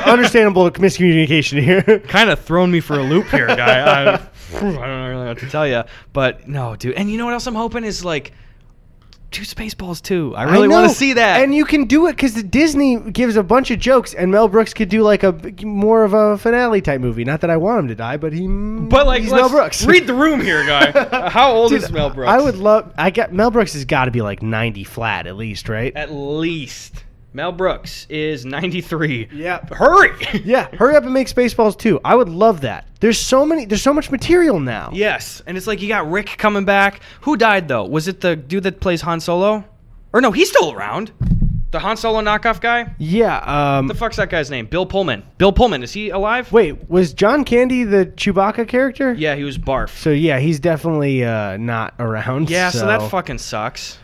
understandable miscommunication here. Kind of thrown me for a loop here, guy. I don't really know what to tell you. But no, dude. And you know what else I'm hoping is like 2 Spaceballs 2. I really want to see that. And you can do it because Disney gives a bunch of jokes, and Mel Brooks could do like a more of a finale type movie. Not that I want him to die, but he's Mel Brooks. Read the room here, guy. How old is Mel Brooks? I would love. Mel Brooks has got to be like 90 flat at least, right? At least. Mel Brooks is 93. Yeah. Hurry. Yeah, hurry up and make Spaceballs 2. I would love that. There's so much material now. Yes, and it's like you got Rick coming back. Who died though? Was it the dude that plays Han Solo? Or no, he's still around. The Han Solo knockoff guy? Yeah. What the fuck's that guy's name? Bill Pullman. Bill Pullman, is he alive? Wait, was John Candy the Chewbacca character? Yeah, he was Barf. So yeah, he's definitely not around. Yeah, so that fucking sucks.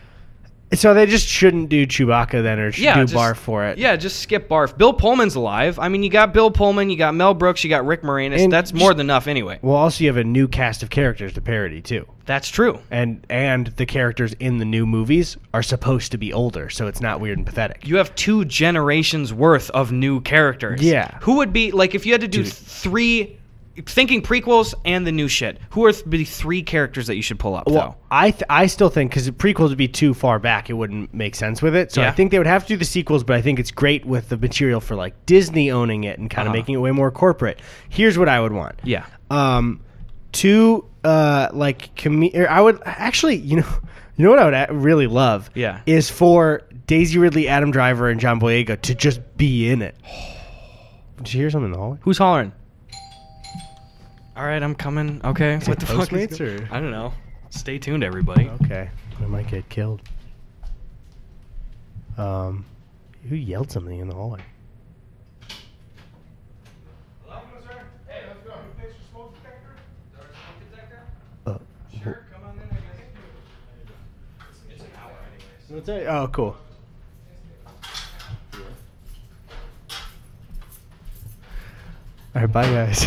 So they just shouldn't do Chewbacca then, or do Barf for it. Yeah, just skip Barf. Bill Pullman's alive. I mean, you got Bill Pullman, you got Mel Brooks, you got Rick Moranis. And That's more than enough anyway. Well, also you have a new cast of characters to parody too. That's true. And the characters in the new movies are supposed to be older, so it's not weird and pathetic. You have 2 generations worth of new characters. Yeah. Who would be, like, if you had to do 3... Thinking prequels and the new shit, who are the 3 characters that you should pull up, though? I still think, because the prequels would be too far back, it wouldn't make sense with it. So I think they would have to do the sequels, but I think it's great with the material for, like, Disney owning it and kind of making it way more corporate. Here's what I would want. Yeah. 2, I would, actually, you know what I would really love? Yeah. Is for Daisy Ridley, Adam Driver, and John Boyega to just be in it. Did you hear something in the hallway? Who's hollering? All right, I'm coming. Okay. Is What it the fuck? Postmates, or? I don't know. Stay tuned, everybody. Okay. I might get killed. Who yelled something in the hallway? Hello, sir? Hey, how's it going? You fix your smoke detector? Is there a smoke detector? Sure, come on in, I guess. It's an hour anyways. What's that? Oh, cool. All right, bye, guys.